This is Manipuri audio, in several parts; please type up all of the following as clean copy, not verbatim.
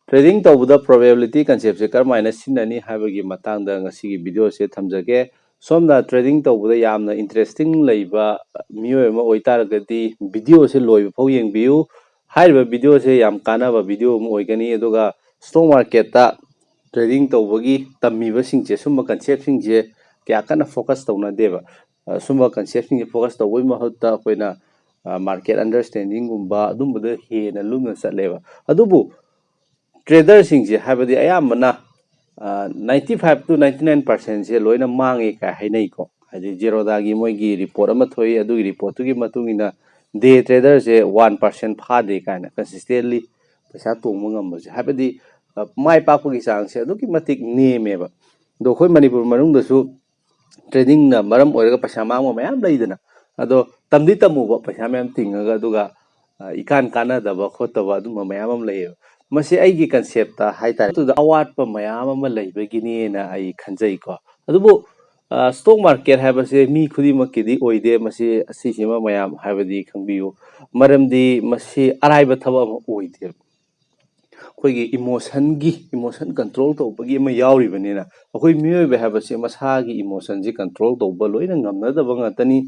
Trading tꯧꯕꯗ probability concept se karmaina sinani haibagi matangda ngasigi video se thamjage somna trading tꯧbada yamna interesting leiba miyoy ama oitaragadi video se loiba phau yengbiu haiba video se yam kanaba video ama oigani aduga stock market ta trading tꯧbagi tammiba singche summa concept singje kya kana focus tawna deba summa concept singje focus tawoi mahutta koina market understanding gumba adumbada hena lumna chatleba adubu trader singje habadi ayamana 95 to 99% se loina mangi ka hainai ko hadi zero dagi moigi report ama thoi adugi report tugi matungina day trader se 1% phade kana consistently paisa tongma ngamba se habadi mai pakpagi chang se adugi matik nemeba do khoi manipur manung da su trading na maram oiraga paisa mangma mayam leidana ado tamdi tamuba paisa mayam tingaga aduga ikan kana daba khotaba aduma mayam am leyo masi aigi concept ta haitare to award pa mayam ama leibagini na ai khanjai ko adubu stock market habase mi khudi makidi oide masi asisima mayam habadi khangbiu maramdi masi araiba thaba ama oide khoigi emotion control to bagi ma yauri banina khoi miyoy ba habase masagi emotion ji control to ba loina ngamna da banga tani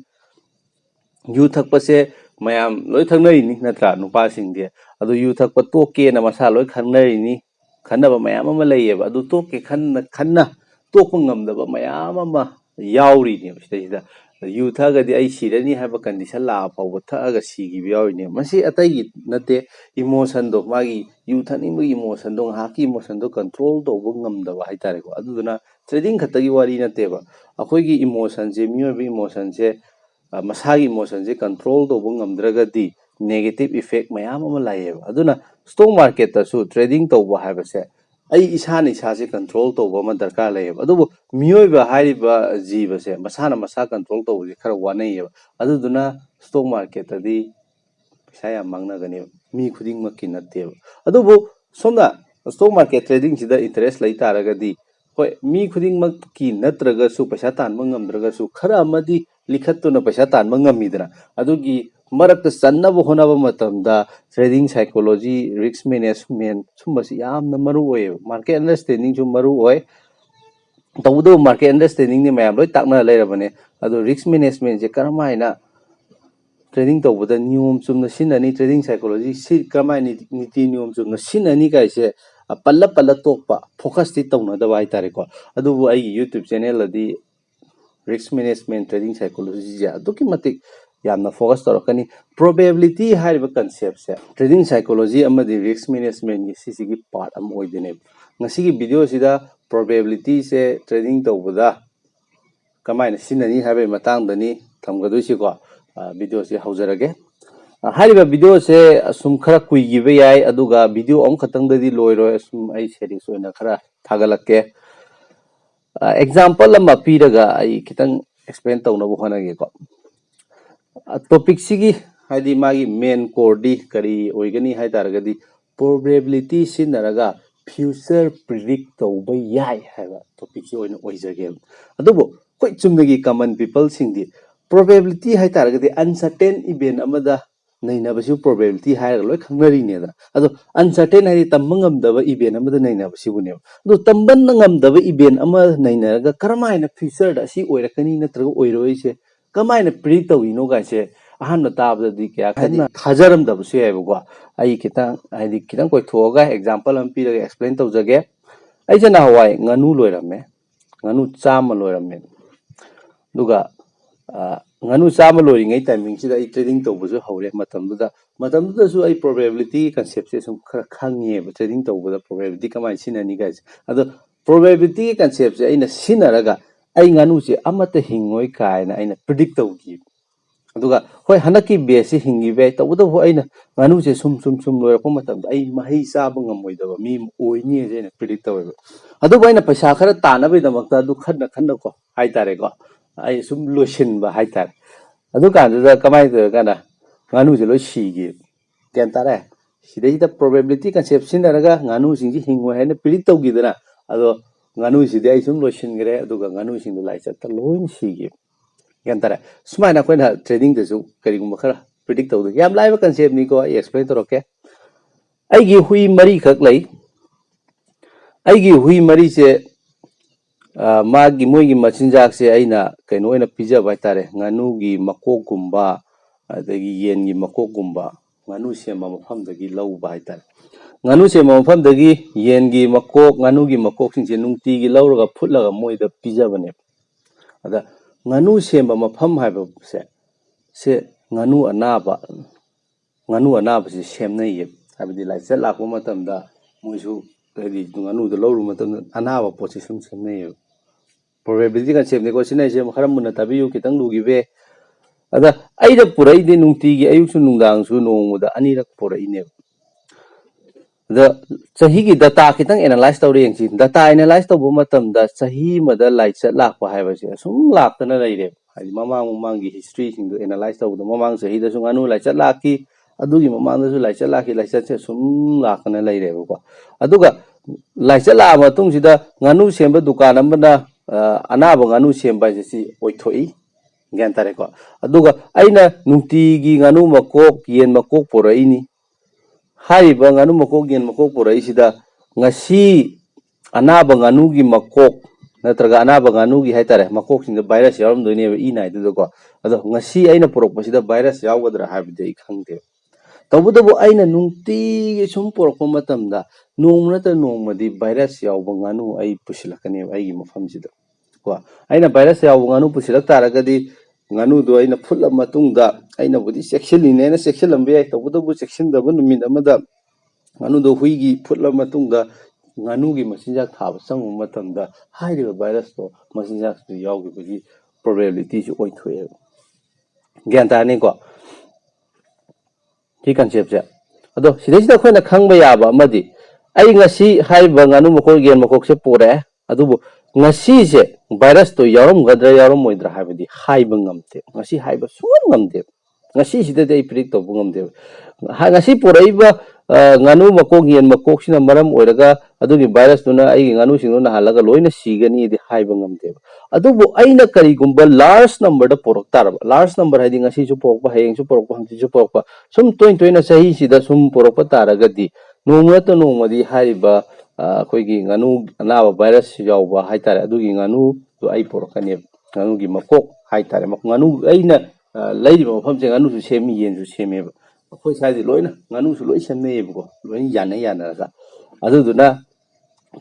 yu thakpase mayam loi thangnai ni natra nupa singde adu yu thakpa toke na masa loi khangnai ni khanaba mayam ama leiba adu toke khanna tokpa ngamdaba mayam ama yauri ni sida yu thagadi ai sirani haba condition la fawba thaga sigi yauri ni masi atai nate emotion do magi yu thani magi emotion do haki emotion do control do ngamdaba haitare ko aduna trading khatagi wari nateba akoigi emotion je miyobi emotion je masagi emotion je control do ngamdragadi negative effect mayam ama laiyeba aduna stock market ta su trading to ba habase ai isani se control to ba ma darkar laiyeba adubu miyoiba hariba jiba se masana masa control to je khara wanaiba aduduna stock market ta di paisa yam mangna gani mi khuding makki natteba adubu somna stock market trading sida interest lai taragadi hoi mi khuding makki natraga su paisa tanma ngamdraga su khara amadi likhattuna paisa tanma ngamidra adugi marakta channaba honaba matamda trading psychology risk management sumbasi yamna maru oy market understanding ju maru oy tawdo market understanding ni mayam loi takna leirabane adu risk management je karamaina trading tawbada niyom chumna sinani trading psychology si karamaini niti niyom chumna sinani kaise palla palla tokpa focus ti tawna da bai tare ko adu ai youtube channel adi risk management trading psychology ja aduki matik yamna focus torakani probability hariba concept se trading psychology amadi risk management ni sisigi part am oidene ngasigi video sida probability se trading tawbada kamaina sinani habai matang dani thamgadoi ko video se haujarage hariba video se sum khara kuigibe yai aduga video om khatang dadi loiro sum ai series oina khara thagalakke example ama piraga ai kitang explain tawna bo hanage ko topic sigi hadi magi main core di kari oigani hai taragadi probability sinaraga future predict tawba yai haiba topic si oina oijage adubo koi chumnagi common people singdi probability hai taragadi uncertain event amada naina basu probability hai loi khangnari ne da ado uncertain hai tambangam daba event amada naina basu bune ado tamban ngam daba event ama naina ga karamaina future da si oirakani natraga oiroi se kamaina predict tawino gaise ahanna tabda di kya khana thajaram da busu ai bgo ai kitang ai kitang koi thoga example am piraga explain tawjage ai jana hawai nganu loirame nganu chama loirame duga nganu chama loringai timing sida ai trading tawbusu hawre matamda su ai probability concept se sum khara khangye trading tawbuda probability kamai sinani guys ado probability concept se aina sinaraga ai nganu se amata hingoi kaina aina predict tawgi aduga hoi hanaki base hingi be tawda ho aina nganu se sum loirako matamda ai mahai chaba ngamoidaba mi oini je na predict taweba aduba aina paisa khara tanabai damakta adu khanna ko haitare ko ai sum losin ba haitar adu kanda kamai da kana nganu je lo sigi kentare sidai da probability concept sinaraga nganu singji hingoi haina predict tawgidana ado nganu sidai ai sum losin gre aduga nganu singdu lai chatta loin sigi kentare sumaina koina trading da su karigum khara predict tawdu yam laiba concept ni ko ai explain toroke ai gi hui mari khak lai ꯑꯩꯒꯤ ꯍꯨꯏ ꯃꯔꯤꯁꯦ ꯃꯥꯒꯤ ꯃꯣꯏꯒꯤ ꯃꯆꯤꯟꯖꯥꯛꯁꯦ ꯑꯩꯅ ꯀꯩꯅꯣ ꯑꯣꯏꯅ ꯄꯤꯖꯕ ꯍꯥꯏꯇꯥꯔꯦ ꯉꯥꯅꯨꯒꯤ ꯃꯀꯣꯛꯀꯨꯝꯕ ꯑꯗꯒꯤ ꯌꯦꯟꯒꯤ ꯃꯀꯣꯛꯀꯨꯝꯕ ꯉꯥꯅꯨ ꯁꯦꯝꯕ ꯃꯐꯝꯗꯒꯤ ꯂꯧꯕ ꯍꯥꯏꯇꯥꯔꯦ ꯉꯥꯅꯨ ꯁꯦꯝꯕ ꯃꯐꯝꯗꯒꯤ ꯌꯦꯟꯒꯤ ꯃꯀꯣꯛ ꯉꯥꯅꯨꯒꯤ ꯃꯀꯣꯛꯁꯤꯡꯁꯦ ꯅꯨꯡꯇꯤꯒꯤ ꯂꯧꯔꯒ ꯐꯨꯠꯂꯒ ꯃꯣꯏꯗ ꯄꯤꯖꯕꯅꯦꯕ ꯑꯗ ꯉꯥꯅꯨ ꯁꯦꯝꯕ ꯃꯐꯝ ꯍꯥꯏꯕꯁꯦ ꯉꯥꯅꯨ ꯑꯅꯥꯕꯁꯤ ꯁꯦꯝꯅꯩꯌꯦꯕ ꯍꯥꯏꯕꯗꯤ ꯂꯥꯏꯆꯠ ꯂꯥꯛꯄ ꯃꯇꯝꯗ ꯃꯣꯏꯁꯨ ꯍꯥꯏꯗꯤ ꯉꯥꯅꯨꯗꯣ ꯂꯧꯔꯨꯕ ꯃꯇꯝꯗ ꯑꯅꯥꯕ ꯄꯣꯠꯁꯤ ꯁꯨꯝ ꯁꯦꯝꯅꯩꯌꯦꯕ ꯄ꯭ꯔꯣꯕꯦꯕꯤꯂꯤꯇꯤ ꯀꯟꯁꯦꯞꯅꯤꯀꯣ ꯁꯤꯅ ꯑꯩꯁꯦ ꯈꯔ ꯃꯨꯟꯅ ꯇꯥꯕꯤꯌꯨ ꯈꯤꯇꯪ ꯂꯨꯈꯤꯕ ꯌꯥꯏ ꯑꯗ ꯑꯩꯅ ꯄꯨꯔꯛꯏꯗꯤ ꯅꯨꯡꯇꯤꯒꯤ ꯑꯌꯨꯛꯁꯨ ꯅꯨꯡꯗꯥꯡꯁꯨ ꯅꯣꯡꯃꯗ ꯑꯅꯤꯔꯛ ꯄꯨꯔꯛꯏꯅꯦꯕ ꯑꯗ ꯆꯍꯤꯒꯤ ꯗꯇꯥ ꯈꯤꯇꯪ ꯑꯦꯅꯥꯂꯥꯏꯁ ꯇꯧꯔ ꯌꯦꯡꯁꯤ ꯗꯇꯥ ꯑꯦꯅꯥꯂꯥꯏꯁ ꯇꯧꯕ ꯃꯇꯝꯗ ꯆꯍꯤ ꯑꯃꯗ ꯂꯥꯏꯆꯠ ꯂꯥꯛꯄ ꯍꯥꯏꯕꯁꯦ ꯑꯁꯨꯝ ꯂꯥꯛꯇꯅ ꯂꯩꯔꯦꯕ ꯍꯥꯏꯗꯤ ꯃꯃꯥꯡꯒꯤ ꯍꯤꯁꯇ꯭ꯔꯤꯁꯤꯡꯗꯣ ꯑꯦꯅꯥꯂꯥꯏꯁ ꯇꯧꯕꯗ ꯃꯃꯥꯡ ꯆꯍꯤꯗꯁꯨ ꯉꯥꯅꯨ ꯂꯥꯏꯆꯠ ꯂꯥꯛꯈꯤ ꯑꯗꯨꯒꯤ ꯃꯃꯥꯡꯗꯁꯨ ꯂꯥꯏꯆꯠ ꯂꯥꯛꯈꯤ ꯂꯥꯏꯆꯠꯁꯦ ꯁꯨꯝ ꯂꯥꯛꯇꯅ ꯂꯩꯔꯦꯕꯀꯣ ꯑꯗꯨꯒ ꯂꯥꯏꯆꯠ ꯂꯥꯛꯑ ꯃꯇꯨꯡꯁꯤꯗ ꯉꯥꯅꯨ ꯁꯦꯝꯕ ꯗꯨꯀꯥꯟ ꯑꯃꯅ ꯑꯅꯥꯕ ꯉꯥꯅꯨ ꯁꯦꯝꯕ ꯍꯥꯏꯁꯦ ꯁꯤ ꯑꯣꯏꯊꯣꯛꯏ ꯒ꯭ꯌꯥꯟ ꯇꯥꯔꯦꯀꯣ ꯑꯗꯨꯒ ꯑꯩꯅ ꯅꯨꯡꯇꯤꯒꯤ ꯉꯥꯅꯨ ꯃꯀꯣꯛ ꯌꯦꯟ ꯃꯀꯣꯛ ꯄꯨꯔꯛꯏꯅꯤ ꯍꯥꯏꯔꯤꯕ ꯉꯥꯅꯨ ꯃꯀꯣꯛ ꯌꯦꯟ ꯃꯀꯣꯛ ꯄꯨꯔꯛꯏꯁꯤꯗ ꯉꯁꯤ ꯑꯅꯥꯕ ꯉꯥꯅꯨꯒꯤ ꯃꯀꯣꯛ ꯅꯠꯇ꯭ꯔꯒ ꯑꯅꯥꯕ ꯉꯥꯅꯨꯒꯤ ꯍꯥꯏꯇꯥꯔꯦ ꯃꯀꯣꯛꯁꯤꯡꯗ ꯚꯥꯏꯔꯁ ꯌꯥꯎꯔꯝꯗꯣꯏꯅꯦꯕ ꯏ ꯅꯥꯏꯗꯨꯗꯀꯣ ꯑꯗꯣ ꯉꯁꯤ ꯑꯩꯅ ꯄꯨꯔꯛꯄꯁꯤꯗ ꯚꯥꯏꯔꯁ ꯌꯥꯎꯒꯗ꯭ꯔꯥ ꯍꯥꯏꯕꯗꯤ ꯑꯩ ꯈꯪꯗꯦꯕ ꯇꯧꯕꯇꯕꯨ ꯑꯩꯅ ꯅꯨꯡꯇꯤꯒꯤ ꯁꯨꯝ ꯄꯨꯔꯛꯄ ꯃꯇꯝꯗ ꯅꯣꯡꯃ ꯅꯠꯇ꯭ꯔ ꯅꯣꯡꯃꯗꯤ ꯚꯥꯏꯔꯁ ꯌꯥꯎꯕ ꯉꯥꯅꯨ ꯑꯩ ꯄꯨꯁꯤꯜꯂꯛꯀꯅꯦꯕ ꯑꯩꯒꯤ ꯃꯐꯝꯁꯤꯗ ꯀꯣ ꯑꯩꯅ ꯚꯥꯏꯔꯁ ꯌꯥꯎꯕ ꯉꯥꯅꯨ ꯄꯨꯁꯤꯜꯂꯛ ꯇꯥꯔꯒꯗꯤ ꯉꯥꯅꯨꯗꯣ ꯑꯩꯅ ꯐꯨꯠꯂ ꯃꯇꯨꯡꯗ ꯑꯩꯅꯕꯨꯗꯤ ꯆꯦꯛꯁꯤꯜꯂꯤꯅꯦꯅ ꯆꯦꯛꯁꯤꯜꯂꯝꯕ ꯌꯥꯏ ꯇꯧꯕꯇꯕꯨ ꯆꯦꯛꯁꯤꯟꯗꯕ ꯅꯨꯃꯤꯠ ꯑꯃꯗ ꯉꯥꯅꯨꯗꯣ ꯍꯨꯏꯒꯤ ꯐꯨꯠꯂ ꯃꯇꯨꯡꯗ ꯉꯥꯅꯨꯒꯤ ꯃꯆꯤꯟꯖꯥꯛ ꯊꯥꯕ ꯆꯪꯉꯨꯕ ꯃꯇꯝꯗ ꯍꯥꯏꯔꯤꯕ ꯚꯥꯏꯔꯁꯇꯣ ꯃꯆꯤꯟꯖꯥꯛꯇꯨ ꯌꯥꯎꯈꯤꯕꯒꯤ ꯄ꯭ꯔꯣꯕꯦꯕꯤꯂꯤꯇꯤꯁꯨ ꯑꯣꯏꯊꯣꯛꯑꯦꯕ ꯒ꯭ꯌꯥꯟ ꯇꯥꯔꯅꯤꯀꯣ ꯁꯤ ꯀꯟꯁꯦꯞꯁꯦ ꯑꯗꯣ ꯁꯤꯗꯩꯁꯤꯗ ꯑꯩꯈꯣꯏꯅ ꯈꯪꯕ ꯌꯥꯕ ꯑꯃꯗꯤ ꯑꯩ ꯉꯁꯤ ꯍꯥꯏꯔꯤꯕ ꯉꯥꯅꯨ ꯃꯀꯣꯛ ꯌꯦꯟ ꯃꯀꯣꯛꯁꯦ ꯄꯨꯔꯛꯑꯦ ꯑꯗꯨꯕꯨ ꯉꯁꯤꯁꯦ ꯚꯥꯏꯔꯁꯇꯣ ꯌꯥꯎꯔꯝꯒꯗ꯭ꯔꯥ ꯌꯥꯎꯔꯝꯃꯣꯏꯗ꯭ꯔꯥ ꯍꯥꯏꯕꯗꯤ ꯍꯥꯏꯕ ꯉꯝꯗꯦ ꯉꯁꯤ ꯍꯥꯏꯕ ꯁꯨꯡꯉꯝ ꯉꯝꯗꯦꯕ ꯉꯁꯤꯁꯤꯗꯗꯤ ꯑꯩ ꯄ꯭ꯔꯤꯗꯤꯛ ꯇꯧꯕ ꯉꯝꯗꯦꯕ ꯉꯁꯤ ꯄꯨꯔꯛꯏꯕ ꯉꯥꯅꯨ ꯃꯀꯣꯛ ꯌꯦꯟ ꯃꯀꯣꯛꯁꯤꯅ ꯃꯔꯝ ꯑꯣꯏꯔꯒ ꯑꯗꯨꯒꯤ ꯚꯥꯏꯔꯁꯇꯨꯅ ꯑꯩꯒꯤ ꯉꯥꯅꯨꯁꯤꯡꯗꯨ ꯅꯥꯍꯜꯂꯒ ꯂꯣꯏꯅ ꯁꯤꯒꯅꯤꯗꯤ ꯍꯥꯏꯕ ꯉꯝꯗꯦꯕ ꯑꯗꯨꯕꯨ ꯑꯩꯅ ꯀꯔꯤꯒꯨꯝꯕ ꯂꯥꯔꯖ ꯅꯝꯕꯔꯗ ꯄꯨꯔꯛ ꯇꯥꯔꯕ ꯂꯥꯔꯖ ꯅꯝꯕꯔ ꯍꯥꯏꯗꯤ ꯉꯁꯤꯁꯨ ꯄꯨꯔꯛꯄ ꯍꯌꯦꯡꯁꯨ ꯄꯨꯔꯛꯄ ꯍꯪꯆꯤꯠꯁꯨ ꯄꯨꯔꯛꯄ ꯁꯨꯝ ꯇꯣꯏꯅ ꯆꯍꯤꯁꯤꯗ ꯁꯨꯝ ꯄꯨꯔꯛꯄ ꯇꯥꯔꯒꯗꯤ ꯅꯣꯡꯃ ꯅꯠꯇ ꯅꯣꯡꯃꯗꯤ ꯍꯥꯏꯔꯤꯕ ꯑꯩꯈꯣꯏꯒꯤ ꯉꯥꯅꯨ ꯑꯅꯥꯕ ꯚꯥꯏꯔꯁ ꯌꯥꯎꯕ ꯍꯥꯏꯇꯥꯔꯦ ꯑꯗꯨꯒꯤ ꯉꯥꯅꯨꯗꯣ ꯑꯩ ꯄꯨꯔꯛꯀꯅꯦꯕ ꯉꯥꯅꯨꯒꯤ ꯃꯀꯣꯛ ꯍꯥꯏꯇꯥꯔꯦ ꯉꯥꯅꯨ ꯑꯩꯅ ꯂꯩꯔꯤꯕ ꯃꯐꯝꯁꯦ ꯉꯥꯅꯨꯁꯨ ꯁꯦꯝꯃꯤ ꯌꯦꯟꯁꯨ ꯁꯦꯝꯃꯦꯕ ꯑꯩꯈꯣꯏ ꯁ꯭ꯋꯥꯏꯗꯤ ꯂꯣꯏꯅ ꯉꯥꯅꯨꯁꯨ ꯂꯣꯏ ꯁꯦꯝꯅꯩꯌꯦꯕꯀꯣ ꯂꯣꯏꯅ ꯌꯥꯅꯔꯒ ꯑꯗꯨꯗꯨꯅ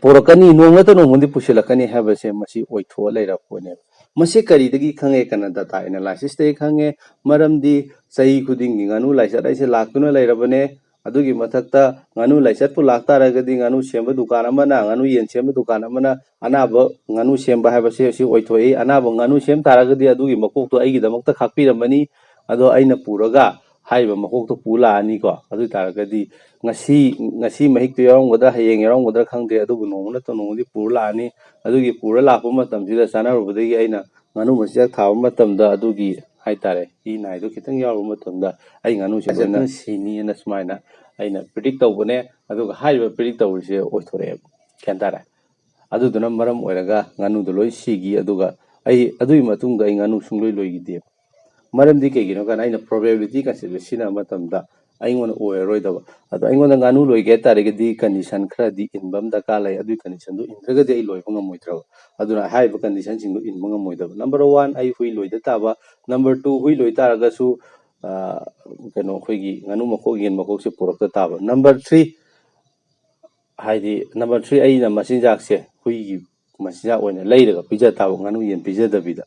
ꯄꯨꯔꯛꯀꯅꯤ ꯅꯣꯡꯃꯇ ꯅꯣꯡꯃꯗꯤ ꯄꯨꯁꯤꯜꯂꯛꯀꯅꯤ ꯍꯥꯏꯕꯁꯦ ꯃꯁꯤ ꯑꯣꯏꯊꯣꯛꯑ ꯂꯩꯔꯛꯄꯅꯦꯕ ꯃꯁꯤ ꯀꯔꯤꯗꯒꯤ ꯈꯪꯉꯦ ꯀꯅ ꯗꯇꯥ ꯑꯦꯅꯥꯂꯥꯏꯁꯤꯁꯇꯒꯤ ꯈꯪꯉꯦ ꯃꯔꯝꯗꯤ ꯆꯍꯤ ꯈꯨꯗꯤꯡꯒꯤ ꯉꯥꯅꯨ ꯂꯥꯏꯆꯠ ꯍꯥꯏꯁꯦ ꯂꯥꯛꯇꯨꯅ ꯂꯩꯔꯕꯅꯦ ꯑꯗꯨꯒꯤ ꯃꯊꯛꯇ ꯉꯥꯅꯨ ꯂꯥꯏꯆꯠꯄꯨ ꯂꯥꯛꯇꯥꯔꯒꯗꯤ ꯉꯥꯅꯨ ꯁꯦꯝꯕ ꯗꯨꯀꯥꯟ ꯑꯃꯅ ꯉꯥꯅꯨ ꯌꯦꯟ ꯁꯦꯝꯕ ꯗꯨꯀꯥꯟ ꯑꯃꯅ ꯑꯅꯥꯕ ꯉꯥꯅꯨ ꯁꯦꯝꯕ ꯍꯥꯏꯕꯁꯦ ꯑꯁꯤ ꯑꯣꯏꯊꯣꯛꯏ ꯑꯅꯥꯕ ꯉꯥꯅꯨ ꯁꯦꯝ ꯇꯥꯔꯒꯗꯤ ꯑꯗꯨꯒꯤ ꯃꯀꯣꯛꯇꯣ ꯑꯩꯒꯤꯗꯃꯛꯇ ꯈꯥꯛꯄꯤꯔꯝꯃꯅꯤ ꯑꯗꯣ ꯑꯩꯅ ꯄꯨꯔꯒ ꯍꯥꯏꯔꯤꯕ ꯃꯀꯣꯛꯇꯣ ꯄꯨ ꯂꯥꯛꯑꯅꯤꯀꯣ ꯑꯗꯨ ꯑꯣꯏ ꯇꯥꯔꯒꯗꯤ ꯉꯁꯤ ꯃꯍꯤꯛꯇꯣ ꯌꯥꯎꯔꯝꯒꯗ꯭ꯔꯥ ꯍꯌꯦꯡ ꯌꯥꯎꯔꯝꯒꯗ꯭ꯔꯥ ꯈꯪꯗꯦ ꯑꯗꯨꯕꯨ ꯅꯣꯡꯃ ꯅꯠꯇ꯭ꯔ ꯅꯣꯡꯃꯗꯤ ꯄꯨꯔ ꯂꯥꯛꯑꯅꯤ ꯑꯗꯨꯒꯤ ꯄꯨꯔ ꯂꯥꯛꯄ ꯃꯇꯝꯁꯤꯗ ꯆꯥꯅꯔꯨꯕꯗꯒꯤ ꯑꯩꯅ ꯉꯥꯅꯨ ꯃꯆꯤꯟꯖꯥꯛ ꯊꯥꯕ ꯃꯇꯝꯗ ꯑꯗꯨꯒꯤ ꯍꯥꯏꯇꯥꯔꯦ ꯏ ꯅꯥꯏꯗꯣ ꯈꯤꯇꯪ ꯌꯥꯎꯔꯨꯕ ꯃꯇꯝꯗ ꯑꯩ ꯉꯥꯅꯨꯁꯦ ꯂꯣꯏꯅ ꯁꯤꯅꯤꯅ ꯁꯨꯃꯥꯏꯅ ꯑꯩꯅ ꯄ꯭ꯔꯤꯗꯤꯛ ꯇꯧꯕꯅꯦ ꯑꯗꯨꯒ ꯍꯥꯏꯔꯤꯕ ꯄ꯭ꯔꯤꯗꯤꯛ ꯇꯧꯔꯤꯁꯦ ꯑꯣꯏꯊꯣꯔꯛꯑꯦꯕ ꯒ꯭ꯌꯥꯟ ꯇꯥꯔꯦ ꯑꯗꯨꯗꯨꯅ ꯃꯔꯝ ꯑꯣꯏꯔꯒ ꯉꯥꯅꯨꯗꯣ ꯂꯣꯏ ꯁꯤꯈꯤ ꯑꯗꯨꯒ ꯑꯩ ꯑꯗꯨꯒꯤ ꯃꯇꯨꯡꯗ ꯑꯩ ꯉꯥꯅꯨ ꯁꯨꯡꯂꯣꯏ ꯂꯣꯏꯈꯤꯗꯦꯕ ꯃꯔꯝꯗꯤ ꯀꯩꯒꯤꯅꯣ ꯀꯥꯟꯗ ꯑꯩꯅ ꯄ꯭ꯔꯣꯕꯦꯕꯤꯂꯤꯇꯤ ꯀꯟꯁꯦꯞꯁꯦ ꯁꯤꯖꯤꯟꯅꯕ ꯃꯇꯝꯗ ꯑꯩꯉꯣꯟꯗ ꯑꯣꯏꯔꯔꯣꯏꯗꯕ ꯑꯗꯣ ꯑꯩꯉꯣꯟꯗ ꯉꯥꯅꯨ ꯂꯣꯏꯒꯦ ꯍꯥꯏꯇꯥꯔꯒꯗꯤ ꯀꯟꯗꯤꯁꯟ ꯈꯔꯗꯤ ꯏꯟꯕ ꯑꯃ ꯗꯔꯀꯥꯔ ꯂꯩ ꯑꯗꯨꯒꯤ ꯀꯟꯗꯤꯁꯟꯗꯨ ꯏꯟꯗ꯭ꯔꯒꯗꯤ ꯑꯩ ꯂꯣꯏꯕ ꯉꯝꯃꯣꯏꯗ꯭ꯔꯕ ꯑꯗꯨꯅ ꯍꯥꯏꯔꯤꯕ ꯀꯟꯗꯤꯁꯟꯁꯤꯡꯗꯨ ꯏꯟꯕ ꯉꯝꯃꯣꯏꯗꯕ ꯅꯝꯕꯔ 1 ꯑꯩ ꯍꯨꯏ ꯂꯣꯏꯗ ꯇꯥꯕ ꯅꯝꯕꯔ 2 ꯍꯨꯏ ꯂꯣꯏ ꯇꯥꯔꯒꯁꯨ ꯑꯩꯈꯣꯏꯒꯤ ꯉꯥꯅꯨ ꯃꯀꯣꯛ ꯌꯦꯟ ꯃꯀꯣꯛꯁꯦ ꯄꯨꯔꯛꯇ ꯇꯥꯕ ꯅꯝꯕꯔ 3 ꯍꯥꯏꯗꯤ ꯅꯝꯕꯔ 3 ꯑꯩꯅ ꯃꯆꯤꯟꯖꯥꯛꯁꯦ ꯍꯨꯏꯒꯤ ꯃꯆꯤꯟꯖꯥꯛ ꯑꯣꯏꯅ ꯂꯩꯔꯒ ꯄꯤꯖ ꯇꯥꯕ ꯉꯥꯅꯨ ꯌꯦꯟ ꯄꯤꯖꯗꯕꯤꯗ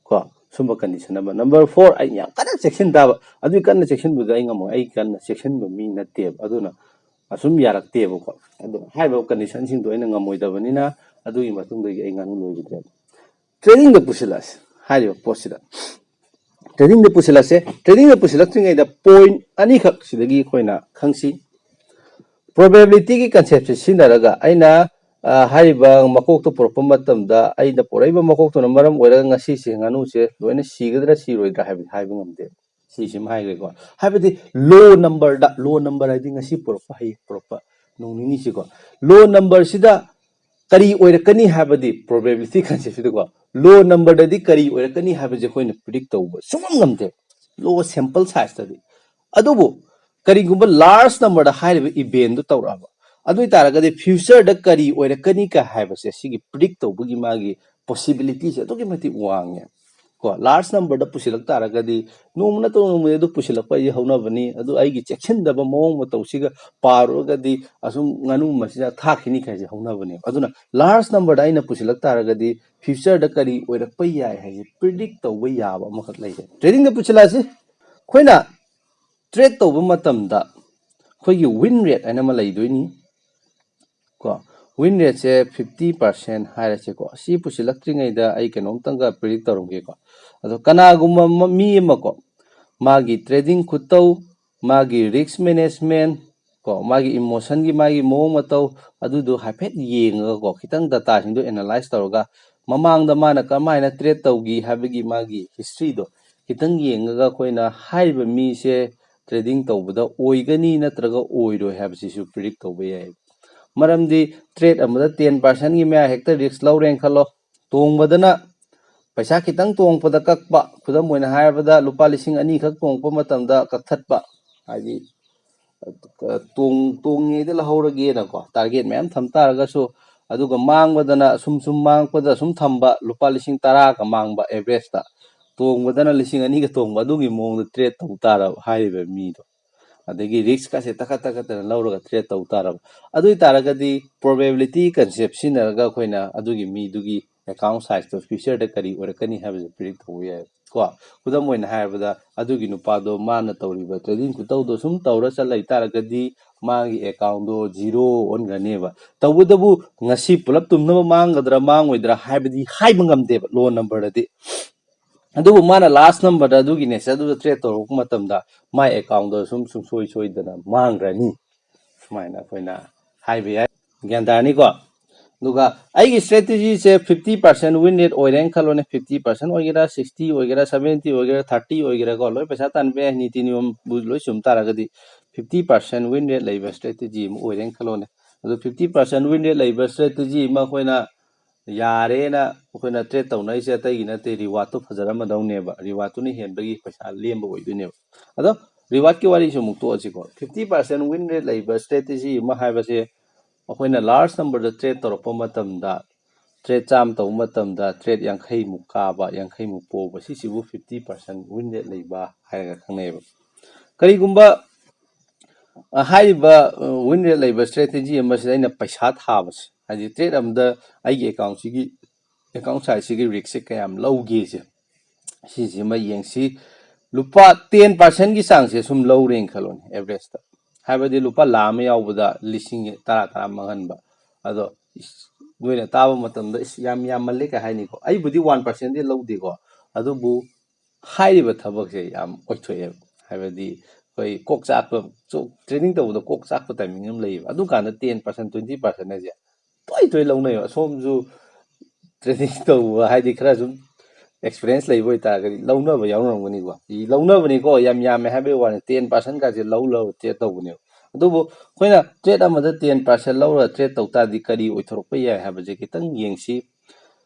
ꯀꯣ ꯁꯨꯝꯕ ꯀꯟꯗꯤꯁꯟ ꯑꯃ ꯅꯝꯕꯔ 4 ꯑꯩ ꯌꯥꯝ ꯀꯟꯅ ꯆꯦꯛꯁꯤꯟ ꯇꯥꯕ ꯑꯗꯨꯒꯤ ꯀꯟꯅ ꯆꯦꯛꯁꯤꯟꯕꯗ ꯑꯩ ꯉꯝꯃꯣꯏ ꯑꯩ ꯀꯟꯅ ꯆꯦꯛꯁꯤꯟꯕ ꯃꯤ ꯅꯠꯇꯦꯕ ꯑꯗꯨꯅ ꯑꯁꯨꯝ ꯌꯥꯔꯛꯇꯦꯕꯀꯣ ꯑꯗꯣ ꯍꯥꯏꯔꯤꯕ ꯀꯟꯗꯤꯁꯟꯁꯤꯡꯗꯣ ꯑꯩꯅ ꯉꯝꯃꯣꯏꯗꯕꯅꯤꯅ ꯑꯗꯨꯒꯤ ꯃꯇꯨꯡꯗꯒꯤ ꯑꯩ ꯉꯥꯅꯨ ꯂꯣꯏꯈꯤꯗ꯭ꯔꯦꯕ ꯇ꯭ꯔꯦꯅꯤꯡꯗ ꯄꯨꯁꯤꯜꯂꯛꯑꯁꯤ ꯍꯥꯏꯔꯤꯕ ꯄꯣꯠꯁꯤꯗ ꯇ꯭ꯔꯦꯅꯤꯡꯗ ꯄꯨꯁꯤꯜꯂꯛꯇ꯭ꯔꯤꯉꯩꯗ ꯄꯣꯏꯟ ꯑꯅꯤꯈꯛ ꯁꯤꯗꯒꯤ ꯑꯩꯈꯣꯏꯅ ꯈꯪꯁꯤ ꯄ꯭ꯔꯣꯕꯦꯕꯤꯂꯤꯇꯤꯒꯤ ꯀꯟꯁꯦꯞꯁꯦ ꯁꯤꯖꯤꯟꯅꯔꯒ ꯑꯩꯅ ꯍꯥꯏꯔꯤꯕ ꯃꯀꯣꯛꯇꯣ ꯄꯨꯔꯛꯄ ꯃꯇꯝꯗ ꯑꯩꯅ ꯄꯨꯔꯛꯏꯕ ꯃꯀꯣꯛꯇꯨꯅ ꯃꯔꯝ ꯑꯣꯏꯔꯒ ꯉꯁꯤꯁꯦ ꯉꯥꯅꯨꯁꯦ ꯂꯣꯏꯅ ꯁꯤꯒꯗ꯭ꯔꯥ ꯁꯤꯔꯣꯏꯗ꯭ꯔꯥ ꯍꯥꯏꯕꯗꯤ ꯍꯥꯏꯕ ꯉꯝꯗꯦ ꯁꯤꯁꯤꯃ ꯍꯥꯏꯈ꯭ꯔꯦꯀꯣ ꯍꯥꯏꯕꯗꯤ ꯂꯣ ꯅꯝꯕꯔ ꯍꯥꯏꯗꯤ ꯉꯁꯤ ꯄꯨꯔꯛꯄ ꯍꯌꯦꯡ ꯄꯨꯔꯛꯄ ꯅꯣꯡ ꯅꯤꯅꯤꯁꯤꯀꯣ ꯂꯣ ꯅꯝꯕꯔꯁꯤꯗ ꯀꯔꯤ ꯑꯣꯏꯔꯛꯀꯅꯤ ꯍꯥꯏꯕꯗꯤ ꯄ꯭ꯔꯣꯕꯦꯕꯤꯂꯤꯇꯤ ꯀꯟꯁꯦꯞꯁꯤꯗꯀꯣ ꯂꯣ ꯅꯝꯕꯔꯗꯗꯤ ꯀꯔꯤ ꯑꯣꯏꯔꯛꯀꯅꯤ ꯍꯥꯏꯕꯁꯦ ꯑꯩꯈꯣꯏꯅ ꯄ꯭ꯔꯤꯗꯤꯛ ꯇꯧꯕ ꯁꯨꯡꯉꯝ ꯉꯝꯗꯦ ꯂꯣ ꯁꯦꯝꯄꯜ ꯁꯥꯏꯖꯇꯗꯤ ꯑꯗꯨꯕꯨ ꯀꯔꯤꯒꯨꯝꯕ ꯂꯥꯔꯖ ꯅꯝꯕꯔꯗ ꯍꯥꯏꯔꯤꯕ ꯏꯚꯦꯟꯗꯨ ꯇꯧꯔꯛꯑꯕ ꯑꯗꯨ ꯑꯣꯏꯇꯥꯔꯒꯗꯤ ꯐ꯭ꯌꯨꯆꯔꯗ ꯀꯔꯤ ꯑꯣꯏꯔꯛꯀꯅꯤ ꯀ ꯍꯥꯏꯕꯁꯦ ꯁꯤꯒꯤ ꯄ꯭ꯔꯤꯗꯤꯛ ꯇꯧꯕꯒꯤ ꯃꯥꯒꯤ ꯄꯣꯁꯤꯕꯤꯂꯤꯇꯤꯁꯦ ꯑꯗꯨꯛꯀꯤ ꯃꯇꯤꯛ ꯋꯥꯡꯉꯦ ꯀꯣ ꯂꯥꯔꯖ ꯅꯝꯕꯔꯗ ꯄꯨꯁꯤꯜꯂꯛ ꯇꯥꯔꯒꯗꯤ ꯅꯣꯡꯃ ꯅꯠꯇ꯭ꯔꯒ ꯅꯣꯡꯃꯗꯤ ꯑꯗꯨ ꯄꯨꯁꯤꯜꯂꯛꯄ ꯑꯩ ꯍꯧꯅꯕꯅꯤ ꯑꯗꯨ ꯑꯩꯒꯤ ꯆꯦꯛꯁꯤꯟꯗꯕ ꯃꯑꯣꯡ ꯃꯇꯧꯁꯤꯒ ꯄꯥꯔꯨꯔꯒꯗꯤ ꯑꯁꯨꯝ ꯉꯥꯅꯨ ꯃꯆꯤꯟꯖꯥꯛ ꯊꯥꯛꯈꯤꯅꯤ ꯍꯥꯏꯁꯦ ꯍꯧꯅꯕꯅꯦꯕ ꯑꯗꯨꯅ ꯂꯥꯔꯖ ꯅꯝꯕꯔꯗ ꯑꯩꯅ ꯄꯨꯁꯤꯜꯂꯛ ꯇꯥꯔꯒꯗꯤ ꯐ꯭ꯌꯨꯆꯔꯗ ꯀꯔꯤ ꯑꯣꯏꯔꯛꯄ ꯌꯥꯏ ꯍꯥꯏꯁꯦ ꯄ꯭ꯔꯤꯗꯤꯛ ꯇꯧꯕ ꯌꯥꯕ ꯑꯃꯈꯛ ꯂꯩꯔꯦ ꯇ꯭ꯔꯦꯗꯤꯡꯗ ꯄꯨꯁꯤꯜꯂꯛꯑꯁꯤ ꯑꯩꯈꯣꯏꯅ ꯇ꯭ꯔꯦꯗ ꯇꯧꯕ ꯃꯇꯝꯗ ꯑꯩꯈꯣꯏꯒꯤ ꯋꯤꯟ ꯔꯦꯠ ꯍꯥꯏꯅ ꯑꯃ ꯂꯩꯗꯣꯏꯅꯤ ꯀꯣ ꯋꯤꯟ ꯔꯦꯠꯁꯦ 50% ꯍꯥꯏꯔꯁꯦꯀꯣ ꯁꯤ ꯄꯨꯁꯤꯜꯂꯛꯇ꯭ꯔꯤꯉꯩꯗ ꯑꯩ ꯀꯩꯅꯣꯝꯇꯪꯒ ꯄ꯭ꯔꯤꯗꯤꯛ ꯇꯧꯔꯝꯒꯦꯀꯣ ꯑꯗꯣ ꯀꯅꯥꯒꯨꯝꯕ ꯃꯤ ꯑꯃꯀꯣ ꯃꯥꯒꯤ ꯇ꯭ꯔꯦꯗꯤꯡ ꯈꯨꯇꯧ ꯃꯥꯒꯤ ꯔꯤस्क ꯃꯦꯅꯦꯖꯃꯦꯟ ꯀꯣ ꯃꯥꯒꯤ ꯏꯃꯣꯁꯟꯒꯤ ꯃꯥꯒꯤ ꯃꯑꯣꯡ ꯃꯇꯧ ꯑꯗꯨꯗꯣ ꯍꯥꯏꯐꯦꯠ ꯌꯦꯡꯉꯒꯀꯣ ꯈꯤꯇꯪ ꯗꯇꯥꯁꯤꯡꯗꯣ ꯑꯦꯅꯥꯂꯥꯏꯁ ꯇꯧꯔꯒ ꯃꯃꯥꯡꯗ ꯃꯥꯅ ꯀꯔꯝꯍꯥꯏꯅ ꯇ꯭ꯔꯦꯗ ꯇꯧꯈꯤ ꯍꯥꯏꯕꯒꯤ ꯃꯥꯒꯤ ꯍꯤꯁꯇ꯭ꯔꯤꯗꯣ ꯈꯤꯇꯪ ꯌꯦꯡꯉꯒ ꯑꯩꯈꯣꯏꯅ ꯍꯥꯏꯔꯤꯕ ꯃꯤꯁꯦ ꯇ꯭ꯔꯦꯗꯤꯡ ꯇꯧꯕꯗ ꯑꯣꯏꯒꯅꯤ ꯅꯠꯇ꯭ꯔꯒ ꯑꯣꯏꯔꯣꯏ ꯍꯥꯏꯕꯁꯤꯁꯨ ꯄ꯭ꯔꯤꯗꯤꯛ ꯇꯧꯕ ꯌꯥꯏ ꯃꯔꯝꯗꯤ ꯇ꯭ꯔꯦꯗ ꯑꯃꯗ 10%ꯒꯤ ꯃꯌꯥ ꯍꯦꯛꯇ ꯔꯤस्क ꯂꯧꯔꯦꯅ ꯈꯜꯂꯣ ꯇꯣꯡꯕꯗꯅ ꯄꯩꯁꯥ ꯈꯤꯇꯪ ꯇꯣꯡꯉꯛꯄꯗ ꯀꯛꯄ ꯈꯨꯗꯝ ꯑꯣꯏꯅ ꯍꯥꯏꯔꯕꯗ ꯂꯨꯄꯥ 2,000 ꯈꯛ ꯇꯣꯡꯉꯛꯄ ꯃꯇꯝꯗ ꯀꯛꯊꯠꯄ ꯍꯥꯏꯗꯤ ꯇꯣꯡꯉꯤꯉꯩꯗ ꯂꯧꯍꯧꯔꯒꯦꯅꯀꯣ ꯇꯥꯔꯒꯦꯠ ꯃꯌꯥꯝ ꯊꯝ ꯇꯥꯔꯒꯁꯨ ꯑꯗꯨꯒ ꯃꯥꯡꯕꯗꯅ ꯁꯨꯝ ꯃꯥꯡꯉꯛꯄꯗ ꯁꯨꯝ ꯊꯝꯕ ꯂꯨꯄꯥ 10,000ꯒ ꯃꯥꯡꯕ ꯑꯦꯚꯔꯦꯖꯇ ꯇꯣꯡꯕꯗꯅ 2,000ꯒ ꯇꯣꯡꯕ ꯑꯗꯨꯒꯤ ꯃꯑꯣꯡꯗ ꯇ꯭ꯔꯦꯗ ꯇꯧ ꯇꯥꯔꯕ ꯍꯥꯏꯔꯤꯕ ꯃꯤꯗꯣ ꯑꯗꯒꯤ ꯔꯤस्कꯀꯁꯦ ꯇꯈꯠꯇꯅ ꯂꯧꯔꯒ ꯇ꯭ꯔꯦꯗ ꯇꯧ ꯇꯥꯔꯕ ꯑꯗꯨ ꯑꯣꯏꯇꯥꯔꯒꯗꯤ ꯄ꯭ꯔꯣꯕꯦꯕꯤꯂꯤꯇꯤ ꯀꯟꯁꯦꯞ ꯁꯤꯖꯤꯟꯅꯔꯒ ꯑꯩꯈꯣꯏꯅ ꯑꯗꯨꯒꯤ ꯃꯤꯗꯨꯒꯤ ꯑꯦꯀꯥꯎꯟ ꯁꯥꯏꯖꯇꯣ ꯐ꯭ꯌꯨꯆꯔꯗ ꯀꯔꯤ ꯑꯣꯏꯔꯛꯀꯅꯤ ꯍꯥꯏꯕꯁꯦ ꯄ꯭ꯔꯤꯗꯤꯛ ꯇꯧꯕ ꯌꯥꯏ ꯀꯣ ꯈꯨꯗꯝ ꯑꯣꯏꯅ ꯍꯥꯏꯔꯕꯗ ꯑꯗꯨꯒꯤ ꯅꯨꯄꯥꯗꯣ ꯃꯥꯅ ꯇꯧꯔꯤꯕ ꯇ꯭ꯔꯦꯗꯤꯡ ꯈꯨꯇꯧꯗꯣ ꯁꯨꯝ ꯇꯧꯔ ꯆꯠꯂ ꯇꯥꯔꯒꯗꯤ ꯃꯥꯒꯤ ꯑꯦꯀꯥꯎꯟꯗꯣ ꯖꯤꯔꯣ ꯑꯣꯟꯈ꯭ꯔꯅꯦꯕ ꯇꯧꯕꯇꯕꯨ ꯉꯁꯤ ꯄꯨꯂꯞ ꯇꯨꯝꯅꯕ ꯃꯥꯡꯒꯗ꯭ꯔꯥ ꯃꯥꯡꯉꯣꯏꯗ꯭ꯔꯥ ꯍꯥꯏꯕꯗꯤ ꯍꯥꯏꯕ ꯉꯝꯗꯦꯕ ꯂꯣ ꯅꯝꯕꯔꯗꯗꯤ ꯑꯗꯨꯕꯨ ꯃꯥꯅ ꯂꯥꯁ ꯅꯝꯕꯔꯗ ꯑꯗꯨꯒꯤ ꯅꯦꯆꯔꯗꯨꯗ ꯇ꯭ꯔꯦꯗ ꯇꯧꯔꯛꯄ ꯃꯇꯝꯗ ꯃꯥꯏ ꯑꯦꯀꯥꯎꯟꯗꯣ ꯁꯨꯝ ꯁꯨꯡꯁꯣꯏ ꯁꯣꯏꯗꯅ ꯃꯥꯡꯈ꯭ꯔꯅꯤ ꯁꯨꯃꯥꯏꯅ ꯑꯩꯈꯣꯏꯅ ꯍꯥꯏꯕ ꯌꯥꯏ ꯒ꯭ꯌꯥꯟ ꯇꯥꯔꯅꯤꯀꯣ ꯑꯗꯨꯒ ꯑꯩꯒꯤ ꯁ꯭ꯇ꯭ꯔꯦꯇꯦꯖꯤꯁꯦ 50% ꯋꯤꯟ ꯔꯦꯠ ꯑꯣꯏꯔꯦꯅ ꯈꯜꯂꯣꯅꯦ 50% ꯑꯣꯏꯒꯦꯔꯥ 60 ꯑꯣꯏꯒꯦꯔꯥ 70 ꯑꯣꯏꯒꯦꯔꯥ 30 ꯑꯣꯏꯒꯦꯔꯥꯀꯣ ꯂꯣꯏ ꯄꯩꯁꯥ ꯇꯥꯟꯕ ꯌꯥꯏ ꯅꯤꯇꯤ ꯅꯤꯌꯣꯝꯕꯨ ꯂꯣꯏ ꯆꯨꯝ ꯇꯥꯔꯒꯗꯤ 50% ꯋꯤꯟ ꯔꯦꯠ ꯂꯩꯕ ꯁ꯭ꯇ꯭ꯔꯦꯇꯦꯖꯤ ꯑꯃ ꯑꯣꯏꯔꯦꯅ ꯈꯜꯂꯣꯅꯦ ꯑꯗꯣ 50% ꯋꯤꯟ ꯔꯦꯠ ꯂꯩꯕ ꯁ꯭ꯇ꯭ꯔꯦꯇꯦꯖꯤ ꯑꯃ ꯑꯩꯈꯣꯏꯅ ꯌꯥꯔꯦꯅ ꯑꯩꯈꯣꯏꯅ ꯇ꯭ꯔꯦꯗ ꯇꯧꯅꯔꯤꯁꯦ ꯑꯇꯩꯒꯤ ꯅꯠꯇꯦ ꯔꯤꯋꯥꯔꯗꯇꯣ ꯐꯖꯔꯝꯃꯗꯧꯅꯦꯕ ꯔꯤꯋꯥꯔꯗꯇꯨꯅ ꯍꯦꯟꯕꯒꯤ ꯄꯩꯁꯥ ꯂꯦꯝꯕ ꯑꯣꯏꯗꯣꯏꯅꯦꯕ ꯑꯗꯣ ꯔꯤꯋꯥꯔꯗꯀꯤ ꯋꯥꯔꯤꯁꯨ ꯑꯃꯨꯛ ꯇꯣꯛꯑꯁꯤꯀꯣ 50% ꯋꯤꯟ ꯔꯦꯠ ꯂꯩꯕ ꯁ꯭ꯇ꯭ꯔꯦꯇꯦꯖꯤ ꯑꯃ ꯍꯥꯏꯕꯁꯦ ꯑꯩꯈꯣꯏꯅ ꯂꯥꯔꯖ ꯅꯝꯕꯔꯗ ꯇ꯭ꯔꯦꯗ ꯇꯧꯔꯛꯄ ꯃꯇꯝꯗ ꯇ꯭ꯔꯦꯗ 100 ꯇꯧꯕ ꯃꯇꯝꯗ ꯇ꯭ꯔꯦꯗ 50ꯃꯨꯛ ꯀꯥꯕ 50ꯃꯨꯛ ꯄꯣꯕ ꯁꯤꯁꯤꯕꯨ 50% ꯋꯤꯟ ꯔꯦꯠ ꯂꯩꯕ ꯍꯥꯏꯔꯒ ꯈꯪꯅꯩꯌꯦꯕ ꯀꯔꯤꯒꯨꯝꯕ ꯍꯥꯏꯔꯤꯕ ꯋꯤꯟ ꯔꯦꯠ ꯂꯩꯕ ꯁ꯭ꯇ꯭ꯔꯦꯇꯦꯖꯤ ꯑꯃꯁꯤꯗ ꯑꯩꯅ ꯄꯩꯁꯥ ꯊꯥꯕꯁꯦ ꯍꯥꯏꯗꯤ ꯇ꯭ꯔꯦꯗ ꯑꯃꯗ ꯑꯩꯒꯤ ꯑꯦꯀꯥꯎꯟ ꯁꯥꯏꯖꯁꯤꯒꯤ ꯔꯤस्कꯁꯦ ꯀꯌꯥꯝ ꯂꯧꯒꯦꯁꯦ ꯁꯤꯁꯤꯃ ꯌꯦꯡꯁꯤ ꯂꯨꯄꯥ 10%ꯒꯤ ꯆꯥꯡꯁꯦ ꯁꯨꯝ ꯂꯧꯔꯦꯅ ꯈꯜꯂꯣꯅꯦ ꯑꯦꯚꯔꯦꯖꯇ ꯍꯥꯏꯕꯗꯤ ꯂꯨꯄꯥ 1,00,000 ꯌꯥꯎꯕꯗ 10,000 ꯃꯥꯡꯍꯟꯕ ꯑꯗꯣ ꯅꯣꯏꯅ ꯇꯥꯕ ꯃꯇꯝꯗ ꯌꯥꯝ ꯌꯥꯝꯃꯜꯂꯦ ꯀꯩ ꯍꯥꯏꯅꯤꯀꯣ ꯑꯩꯕꯨꯗꯤ 1%ꯗꯤ ꯂꯧꯗꯦꯀꯣ ꯑꯗꯨꯕꯨ ꯍꯥꯏꯔꯤꯕ ꯊꯕꯛꯁꯦ ꯌꯥꯝ ꯑꯣꯏꯊꯣꯛꯑꯦꯕ ꯍꯥꯏꯕꯗꯤ ꯑꯩꯈꯣꯏ ꯀꯣꯛ ꯆꯥꯛꯄ ꯇ꯭ꯔꯦꯗꯤꯡ ꯇꯧꯕꯗ ꯀꯣꯛ ꯆꯥꯛꯄ ꯇꯥꯏꯃꯤꯡ ꯑꯃ ꯂꯩꯌꯦꯕ ꯑꯗꯨꯀꯥꯟꯗ 10% 20% ꯍꯥꯏꯁꯦ ꯇꯣꯏ ꯂꯧꯅꯩꯕ ꯁꯣꯝꯁꯨ ꯇ꯭ꯔꯦꯗꯤꯡ ꯇꯧꯕ ꯍꯥꯏꯗꯤ ꯈꯔ ꯁꯨꯝ ꯑꯦꯛꯁꯄꯤꯔꯤꯌꯦꯟꯁ ꯂꯩꯕ ꯑꯣꯏꯇꯥꯔꯒꯗꯤ ꯂꯧꯅꯕ ꯌꯥꯎꯅꯔꯝꯒꯅꯤꯀꯣ ꯂꯧꯅꯕꯅꯤꯀꯣ ꯌꯥꯝꯃꯦ ꯍꯥꯏꯕꯒꯤ ꯋꯥꯅꯤ 10% ꯀꯥꯁꯦ ꯂꯧꯔ ꯇ꯭ꯔꯦꯗ ꯇꯧꯕꯅꯦꯕ ꯑꯗꯨꯕꯨ ꯑꯩꯈꯣꯏꯅ ꯇ꯭ꯔꯦꯗ ꯑꯃꯗ 10% ꯂꯧꯔꯒ ꯇ꯭ꯔꯦꯗ ꯇꯧ ꯇꯥꯔꯗꯤ ꯀꯔꯤ ꯑꯣꯏꯊꯣꯔꯛꯄ ꯌꯥꯏ ꯍꯥꯏꯕꯁꯦ ꯈꯤꯇꯪ ꯌꯦꯡꯁꯤ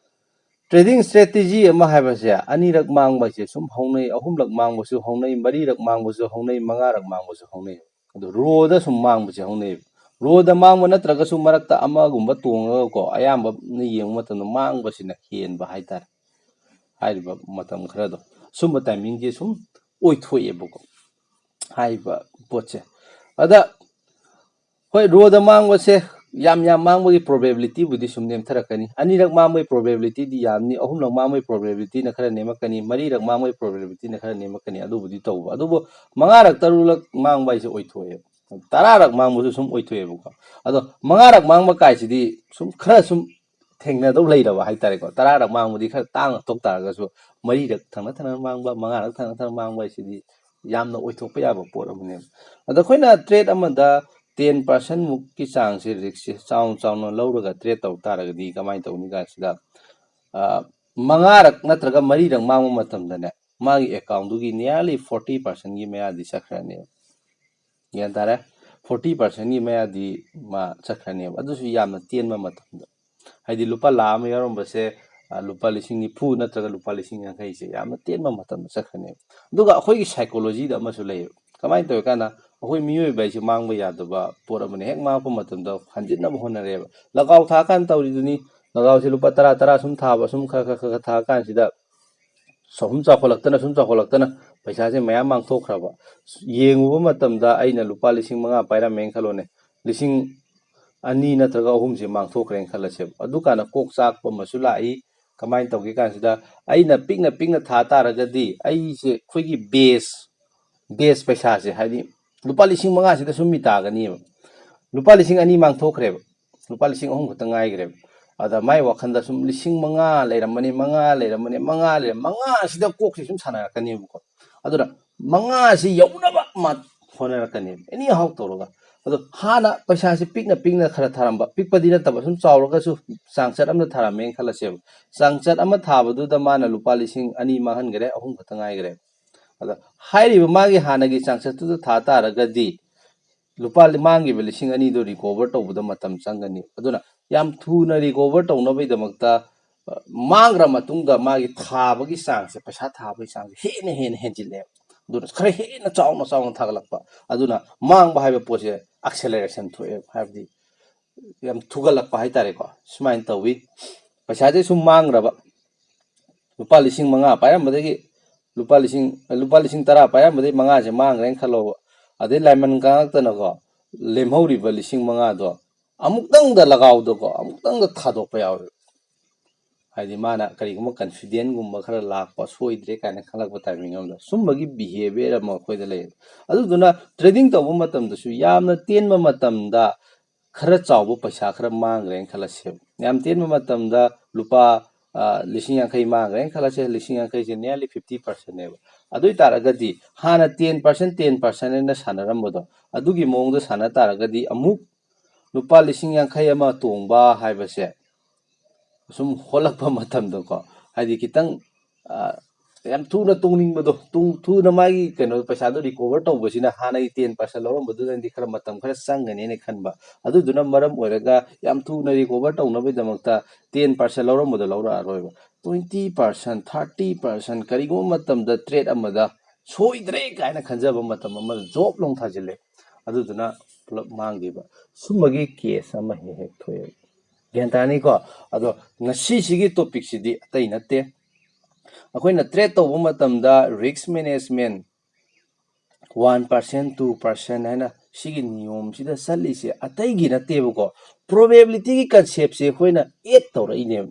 ꯇ꯭ꯔꯦꯗꯤꯡ ꯁ꯭ꯇ꯭ꯔꯦꯇꯦꯖꯤ ꯑꯃ ꯍꯥꯏꯕꯁꯦ 2ꯔꯛ ꯃꯥꯡꯕ ꯍꯥꯏꯁꯦ ꯁꯨꯝ ꯍꯧꯅꯩ 3ꯔꯛ ꯃꯥꯡꯕꯁꯨ ꯍꯧꯅꯩ 4ꯔꯛ ꯃꯥꯡꯕꯁꯨ ꯍꯧꯅꯩ 5ꯔꯛ ꯃꯥꯡꯕꯁꯨ ꯍꯧꯅꯩ ꯑꯗꯣ ꯔꯣꯗ ꯁꯨꯝ ꯃꯥꯡꯕꯁꯦ ꯍꯧꯅꯩꯌꯦꯕ ꯔꯣꯗ ꯃꯥꯡꯕ ꯅꯠꯇ꯭ꯔꯒꯁꯨ ꯃꯔꯛꯇ ꯑꯃꯒꯨꯝꯕ ꯇꯣꯡꯉꯒꯀꯣ ꯑꯌꯥꯝꯕꯅ ꯌꯦꯡꯕ ꯃꯇꯝꯗ ꯃꯥꯡꯕꯁꯤꯅ ꯍꯦꯟꯕ ꯍꯥꯏꯇꯥꯔꯦ ꯍꯥꯏꯔꯤꯕ ꯃꯇꯝ ꯈꯔꯗꯣ ꯁꯨꯝꯕ ꯇꯥꯏꯃꯤꯡꯁꯦ ꯁꯨꯝ ꯑꯣꯏꯊꯣꯛꯑꯦꯕꯀꯣ ꯍꯥꯏꯔꯤꯕ ꯄꯣꯠꯁꯦ ꯑꯗ ꯍꯣꯏ ꯔꯣꯗ ꯃꯥꯡꯕꯁꯦ ꯌꯥꯝ ꯃꯥꯡꯕꯒꯤ ꯄ꯭ꯔꯣꯕꯦꯕꯤꯂꯤꯇꯤꯕꯨꯗꯤ ꯁꯨꯝ ꯅꯦꯝꯊꯔꯛꯀꯅꯤ 2ꯔꯛ ꯃꯥꯡꯕꯒꯤ ꯄ꯭ꯔꯣꯕꯦꯕꯤꯂꯤꯇꯤꯗꯤ ꯌꯥꯝꯅꯤ 3ꯔꯛ ꯃꯥꯡꯕꯒꯤ ꯄ꯭ꯔꯣꯕꯦꯕꯤꯂꯤꯇꯤꯅ ꯈꯔ ꯅꯦꯝꯃꯛꯀꯅꯤ 4ꯔꯛ ꯃꯥꯡꯕꯒꯤ ꯄ꯭ꯔꯣꯕꯦꯕꯤꯂꯤꯇꯤꯅ ꯈꯔ ꯅꯦꯝꯃꯛꯀꯅꯤ ꯑꯗꯨꯕꯨꯗꯤ ꯇꯧꯕ ꯑꯗꯨꯕꯨ 5ꯔꯛ 6ꯔꯛ ꯃꯥꯡꯕ ꯍꯥꯏꯁꯦ ꯑꯣꯏꯊꯣꯛꯑꯦꯕ 10ꯔꯛ ꯃꯥꯡꯕꯁꯨ ꯁꯨꯝ ꯑꯣꯏꯊꯣꯛꯑꯦꯕꯀꯣ ꯑꯗꯣ 5ꯔꯛ ꯃꯥꯡꯕ ꯀꯥꯏꯁꯤꯗꯤ ꯈꯔ ꯁꯨꯝ ꯊꯦꯡꯅꯗꯧ ꯂꯩꯔꯕ ꯍꯥꯏꯇꯥꯔꯦꯀꯣ 10ꯔꯛ ꯃꯥꯡꯕꯗꯤꯈꯔ ꯇꯥꯡꯅ ꯊꯣꯛ ꯇꯥꯔꯒꯁꯨ 4ꯔꯛ ꯊꯪꯅ ꯃꯥꯡꯕ 5ꯔꯛ ꯊꯪꯅ ꯃꯥꯡꯕ ꯍꯥꯏꯁꯤꯗꯤ ꯌꯥꯝꯅ ꯑꯣꯏꯊꯣꯛꯄ ꯌꯥꯕ ꯄꯣꯠ ꯑꯃꯅꯦꯕ ꯑꯗꯣ ꯑꯩꯈꯣꯏꯅ ꯇ꯭ꯔꯦꯗ ꯑꯃꯗ 10% ꯃꯨꯛꯀꯤ ꯆꯥꯡꯁꯦ ꯔꯤस्कꯁꯦ ꯆꯥꯎꯅ ꯂꯧꯔꯒ ꯇ꯭ꯔꯦꯗ ꯇꯧ ꯇꯥꯔꯒꯗꯤ ꯀꯃꯥꯏꯅ ꯇꯧꯅꯤ ꯀꯥꯟꯁꯤꯗ 5ꯔꯛ ꯅꯠꯇ꯭ꯔꯒ 4ꯔꯛ ꯃꯥꯡꯕ ꯃꯇꯝꯗꯅꯦ ꯃꯥꯒꯤ ꯑꯦꯀꯥꯎꯟꯗꯨꯒꯤ ꯅꯤꯌꯔꯂꯤ 40%ꯒꯤ ꯃꯌꯥꯗꯤ ꯆꯠꯈ꯭ꯔꯅꯦꯕ ꯒ꯭ꯌꯥꯟ ꯇꯥꯔꯦ 40%ꯒꯤ ꯃꯌꯥꯗꯤ ꯃꯥ ꯆꯠꯈ꯭ꯔꯅꯦꯕ ꯑꯗꯨꯁꯨ ꯌꯥꯝꯅ ꯇꯦꯟꯕ ꯃꯇꯝꯗ ꯍꯥꯏꯗꯤ ꯂꯨꯄꯥ 1,00,000 ꯌꯥꯎꯔꯝꯕꯁꯦ ꯂꯨꯄꯥ 90,000 ꯅꯠꯇ꯭ꯔꯒ ꯂꯨꯄꯥ 50,000ꯁꯦ ꯌꯥꯝꯅ ꯇꯦꯟꯕ ꯃꯇꯝꯗ ꯆꯠꯈ꯭ꯔꯅꯦꯕ ꯑꯗꯨꯒ ꯑꯩꯈꯣꯏꯒꯤ ꯁꯥꯏꯀꯣꯂꯣꯖꯤꯗ ꯑꯃꯁꯨ ꯂꯩꯌꯦꯕ ꯀꯃꯥꯏꯅ ꯇꯧꯔꯤ ꯀꯥꯟꯗ ꯑꯩꯈꯣꯏ ꯃꯤꯑꯣꯏꯕ ꯍꯥꯏꯁꯦ ꯃꯥꯡꯕ ꯌꯥꯗꯕ ꯄꯣꯠ ꯑꯃꯅꯤ. ꯍꯦꯛ ꯃꯥꯡꯉꯛꯄ ꯃꯇꯝꯗ ꯍꯟꯖꯤꯟꯅꯕ ꯍꯣꯠꯅꯔꯦꯕ. ꯂꯒꯥꯎ ꯊꯥꯀꯥꯟꯗ ꯇꯧꯔꯤꯗꯨꯅꯤ. ꯂꯒꯥꯎꯁꯦ ꯂꯨꯄꯥ 10 ꯁꯨꯝ ꯊꯥꯕ, ꯁꯨꯝ ꯈꯔ ꯊꯥ ꯀꯥꯟꯁꯤꯗ ꯁꯨꯝ ꯆꯥꯎꯈꯠꯂꯛꯇꯅ ꯄꯩꯁꯥꯁꯦ ꯃꯌꯥꯝ ꯃꯥꯡꯊꯣꯛꯈ꯭ꯔꯕ. ꯌꯦꯡꯉꯨꯕ ꯃꯇꯝꯗ ꯑꯩꯅ ꯂꯨꯄꯥ 5,000 ꯄꯥꯏꯔꯝꯃꯦꯅ ꯈꯜꯂꯣꯅꯦ. 2,000 ꯅꯠꯇ꯭ꯔꯒ 3ꯁꯦ ꯃꯥꯡꯊꯣꯛꯈ꯭ꯔꯦꯅ ꯈꯜꯂꯁꯦꯕ. ꯑꯗꯨꯀꯥꯟꯗ ꯀꯣꯛ ꯆꯥꯛꯄ ꯑꯃꯁꯨ ꯂꯥꯛꯏ. ꯀꯃꯥꯏꯅ ꯇꯧꯒꯦ ꯀꯥꯟꯁꯤꯗ ꯑꯩꯅ ꯄꯤꯛꯅ ꯊꯥ ꯇꯥꯔꯒꯗꯤ ꯑꯩꯁꯦ ꯑꯩꯈꯣꯏꯒꯤ ꯕꯦꯁ ꯄꯩꯁꯥꯁꯦ, ꯍꯥꯏꯗꯤ ꯂꯨꯄꯥ 5,000 ꯁꯨꯝ ꯃꯤ ꯇꯥꯒꯅꯤꯕ. ꯂꯨꯄꯥ 2,000 ꯃꯥꯡꯊꯣꯛꯈ꯭ꯔꯦꯕ. ꯂꯨꯄꯥ 3 ꯈꯛꯇ ꯉꯥꯏꯈ꯭ꯔꯦꯕ. ꯑꯗ ꯃꯥꯏ ꯋꯥꯈꯟꯗ ꯁꯨꯝ 5,000 ꯂꯩꯔꯝꯃꯅꯤ, 5,000 ꯀꯣꯛꯁꯦ ꯁꯨꯝ ꯁꯥꯟꯅꯔꯛꯀꯅꯦꯕꯀꯣ. ꯑꯗꯨꯅ 5ꯁꯤ ꯌꯧꯅꯕ ꯍꯣꯠꯅꯔꯛꯀꯅꯦꯕ ꯑꯦꯅꯤ ꯍꯥꯎ ꯇꯧꯔꯒ. ꯑꯗꯣ ꯍꯥꯟꯅ ꯄꯩꯁꯥꯁꯦ ꯄꯤꯛꯅ ꯈꯔ ꯊꯥꯔꯝꯕ, ꯄꯤꯛꯄꯗꯤ ꯅꯠꯇꯕ, ꯁꯨꯝ ꯆꯥꯎꯔꯒꯁꯨ ꯆꯥꯡꯆꯠ ꯑꯃꯗ ꯊꯥꯔꯝꯃꯦꯅ ꯈꯜꯂꯁꯦꯕ. ꯆꯥꯡꯆꯠ ꯑꯃ ꯊꯥꯕꯗꯨꯗ ꯃꯥꯅ ꯂꯨꯄꯥ 2,000 ꯃꯥꯡꯍꯟꯈ꯭ꯔꯦ, 3 ꯈꯛꯇ ꯉꯥꯏꯈ꯭ꯔꯦ. ꯑꯗ ꯍꯥꯏꯔꯤꯕ ꯃꯥꯒꯤ ꯍꯥꯟꯅꯒꯤ ꯆꯥꯡꯆꯠꯇꯨꯗ ꯊꯥ ꯇꯥꯔꯒꯗꯤ ꯂꯨꯄꯥ ꯃꯥꯡꯈꯤꯕ 2,000 ꯔꯤꯀꯣꯚꯔ ꯇꯧꯕꯗ ꯃꯇꯝ ꯆꯪꯒꯅꯤ. ꯑꯗꯨꯅ ꯌꯥꯝ ꯊꯨꯅ ꯔꯤꯀꯣꯚꯔ ꯇꯧꯅꯕꯒꯤꯗꯃꯛꯇ ꯃꯥꯡꯈ꯭ꯔ ꯃꯇꯨꯡꯗ ꯃꯥꯒꯤ ꯊꯥꯕꯒꯤ ꯆꯥꯡꯁꯦ, ꯄꯩꯁꯥ ꯊꯥꯕꯒꯤ ꯆꯥꯡꯁꯦ ꯍꯦꯟꯅ ꯍꯦꯟꯖꯤꯜꯂꯦꯕ. ꯑꯗꯨꯅ ꯈꯔ ꯍꯦꯟꯅ ꯆꯥꯎꯅ ꯊꯥꯒꯠꯂꯛꯄ. ꯑꯗꯨꯅ ꯃꯥꯡꯕ ꯍꯥꯏꯕ ꯄꯣꯠꯁꯦ ꯑꯦꯛꯁꯦꯂꯔꯦꯁꯟ ꯊꯣꯛꯑꯦꯕ, ꯍꯥꯏꯕꯗꯤ ꯌꯥꯝ ꯊꯨꯒꯠꯂꯛꯄ ꯍꯥꯏꯇꯥꯔꯦꯀꯣ. ꯁꯨꯃꯥꯏꯅ ꯇꯧꯋꯤ. ꯄꯩꯁꯥꯁꯦ ꯁꯨꯝ ꯃꯥꯡꯈ꯭ꯔꯕ. ꯂꯨꯄꯥ 5,000 ꯄꯥꯏꯔꯝꯕꯗꯒꯤ ꯂꯨꯄꯥ 10 ꯄꯥꯏꯔꯝꯕꯗꯒꯤ 5ꯁꯦ ꯃꯥꯡꯈ꯭ꯔꯦꯅ ꯈꯜꯂꯣꯕ. ꯑꯗꯩ ꯂꯥꯏꯃꯟ ꯀꯥꯡꯉꯛꯇꯅꯀꯣ ꯂꯦꯝꯍꯧꯔꯤꯕ 5,000 ꯑꯃꯨꯛꯇꯪꯗ ꯂꯒꯥꯎꯗꯀꯣ ꯑꯃꯨꯛꯇꯪꯗ ꯊꯥꯗꯣꯛꯄ ꯌꯥꯎꯋꯦꯕ. ꯍꯥꯏꯗꯤ ꯃꯥꯅ ꯀꯔꯤꯒꯨꯝꯕ ꯀꯟꯐꯤꯗꯦꯟꯒꯨꯝꯕ ꯈꯔ ꯂꯥꯛꯄ, ꯁꯣꯏꯗ꯭ꯔꯦ ꯀꯥꯏꯅ ꯈꯜꯂꯛꯄ ꯇꯥꯏꯃꯤꯡ ꯑꯃꯗ ꯁꯨꯝꯕꯒꯤ ꯕꯤꯍꯦꯚꯤꯌꯔ ꯑꯃ ꯑꯩꯈꯣꯏꯗ ꯂꯩ. ꯑꯗꯨꯗꯨꯅ ꯇ꯭ꯔꯦꯗꯤꯡ ꯇꯧꯕ ꯃꯇꯝꯗꯁꯨ ꯌꯥꯝꯅ ꯇꯦꯟꯕ ꯃꯇꯝꯗ खर चाव पैसा खर मांग्रे खलसे याम तेन मतमदा लुपा 50,000 मांग्रे खलसे 50,000 से नियरली 50% नेब अदुई तारगदी हाना 10% ने सानरमबदो अदुगी मोंगदो साना तारगदी अमुक लुपा 50,000 अमा तोंबा हाइबसे सुम होलकपा मतमदको हाइदि कितंग याम थुना तोंनिंगबदो थुना मागी कनो पैसादो रिकवर तौबसिना हाना 10% लौरमबदुदि खर मतम खर संगने ने खनबा अदुदुना मरम ओइरगा याम थुना रिकवर तौनबैदमक्ता 10% लौरमबदो लौरा अरोइबा 20% 30% करिगो मतमदा ट्रेड अमदा सोइद्रे कायना खंजबा मतम अमा जॉब लोंग थाजिले अदुदुना पुलप मांगिबा सुमगी केस अमा हे थोय गेंतानी को अदो ngasi टॉपिक सिदी अतै नते अखोइना ट्रेड तौबा मतमदा रिस्क मैनेजमेंट 1% 2% है सिगी नियम सिदा चलिसे अतैगी नतेबको प्रोबेबिलिटी की कंसेप्ट से अखोइना एड तौरइने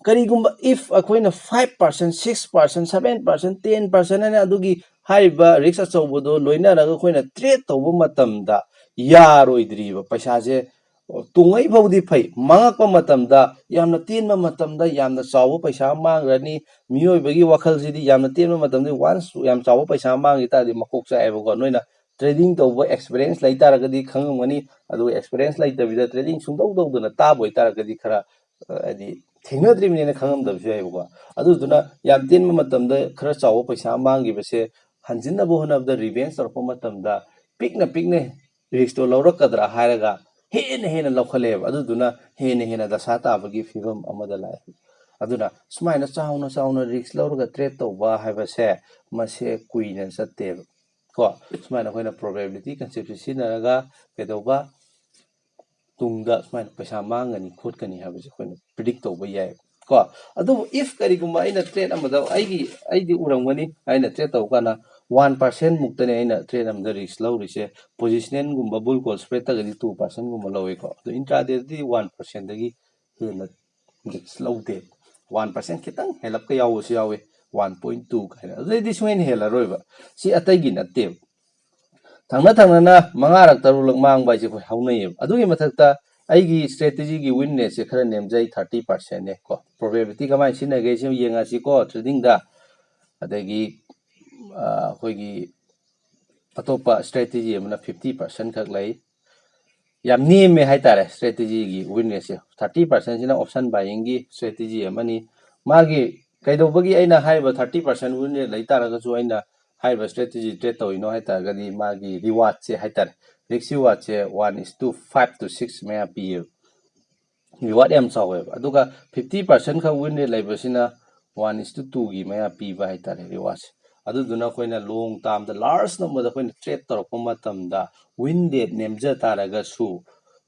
करिगुम्बा इफ अखोइना 5% 6% 7% 10% है अदुगी हाइबा रिस्क अचौबदो लोइनारगा अखोइना ट्रेड तौबा मतमदा यारोइद्रिबा पैसासे तोंगै फाउदी फै मांगकपा मतमदा यामना तेनबा मतमदा यामना चावो पैसा मांग्रनी मियोइबगी वखलसिदी यामना तेनबा मतमदा वान्स याम चावो पैसा मांगी तादि मकोक चाएबको नोइना ट्रेडिंग तौबा एक्सपीरियंस लैतारगदी खंगमनी अदु एक्सपीरियंस लैतबिदा ट्रेडिंग सुंदौदौदना ताबोइ तारगदी खरा अदि थेंगनद्रिमिने खंगमदबसु याइबको अदुदुना याम तेनबा मतमदा खरा चावो पैसा मांगिबसे हंजिनबो होनबदा रिवेंस तौरपा मतमदा पिकना रिस्क तो लौरकदरा हायरगा हेन लौखलेब अदुदुना हेन दशा ताबगी फिवम अमदा लाय अदुना सुमाइना चाउना रिस्क लौरगा ट्रेड तौबा हाइबसे मसे कुइना चतेब को सुमाइना होइना प्रोबेबिलिटी कंसेप्ट सिनरगा केदौबा तुंगदा सुमाइना पैसा मांगनी खोटकनी हाइबसे होइना प्रिडिक्ट तौबा याय को अदु इफ करिगुम्बा आइना ट्रेड अमदा आइदी उरंगनी आइना ट्रेड तौकाना 1% मुक्तने आइना ट्रेड अमदा रिस्क लौरिसे पोजिशनल गुम्बा बुल कॉल स्प्रेड तगदी 2% गुम्बा लौइको तो इंट्राडे दी 1% दगी हेना रिस्क लौदे 1% खितंग हेलप का यावसु यावे 1.2 काइना अदुदि सुइन हेला रोइबा सि अतैगी नत्ते थांना मंगारक तरुलक मांग बाइसे खो हाउनैय अदुगी मथक्ता आइगी स्ट्रेटजी की विननेस से खरा नेमजै 30% ने को प्रोबेबिलिटी कमाइ सिनगे से येंगासी को ट्रेडिंग दा अदगी अखोइगी अतोपा स्ट्रेटजी अमना 50% खक लै याम नेमे हाइतारे स्ट्रेटजी की विननेस से 30% सिना ऑप्शन बाइंग की स्ट्रेटजी अमनी मागी कैदौबगी अइना हाइबा 30% विननेस लैतारगसु अइना हाइबा स्ट्रेटजी ट्रेड तौइनो हाइतारगदी मागी रिवार्ड से हाइतारे रिस्क रिवार्ड से 1:5 to 6 मया पिए रिवार्ड याम चावेब अदुगा 50% खक विननेस लैबसिना 1:2 की मया पीबा हाइतारे रिवार्ड ꯑꯗꯨꯗꯨꯅ ꯑꯩꯈꯣꯏꯅ ꯂꯣꯡ ꯇꯥꯝꯗ ꯂꯥꯔꯖ ꯅꯝꯕꯔꯗ ꯑꯩꯈꯣꯏꯅ ꯇ꯭ꯔꯦꯗ ꯇꯧꯔꯛꯄ ꯃꯇꯝꯗ ꯋꯤꯟ ꯔꯦꯠ ꯅꯦꯝꯖ ꯇꯥꯔꯒꯁꯨ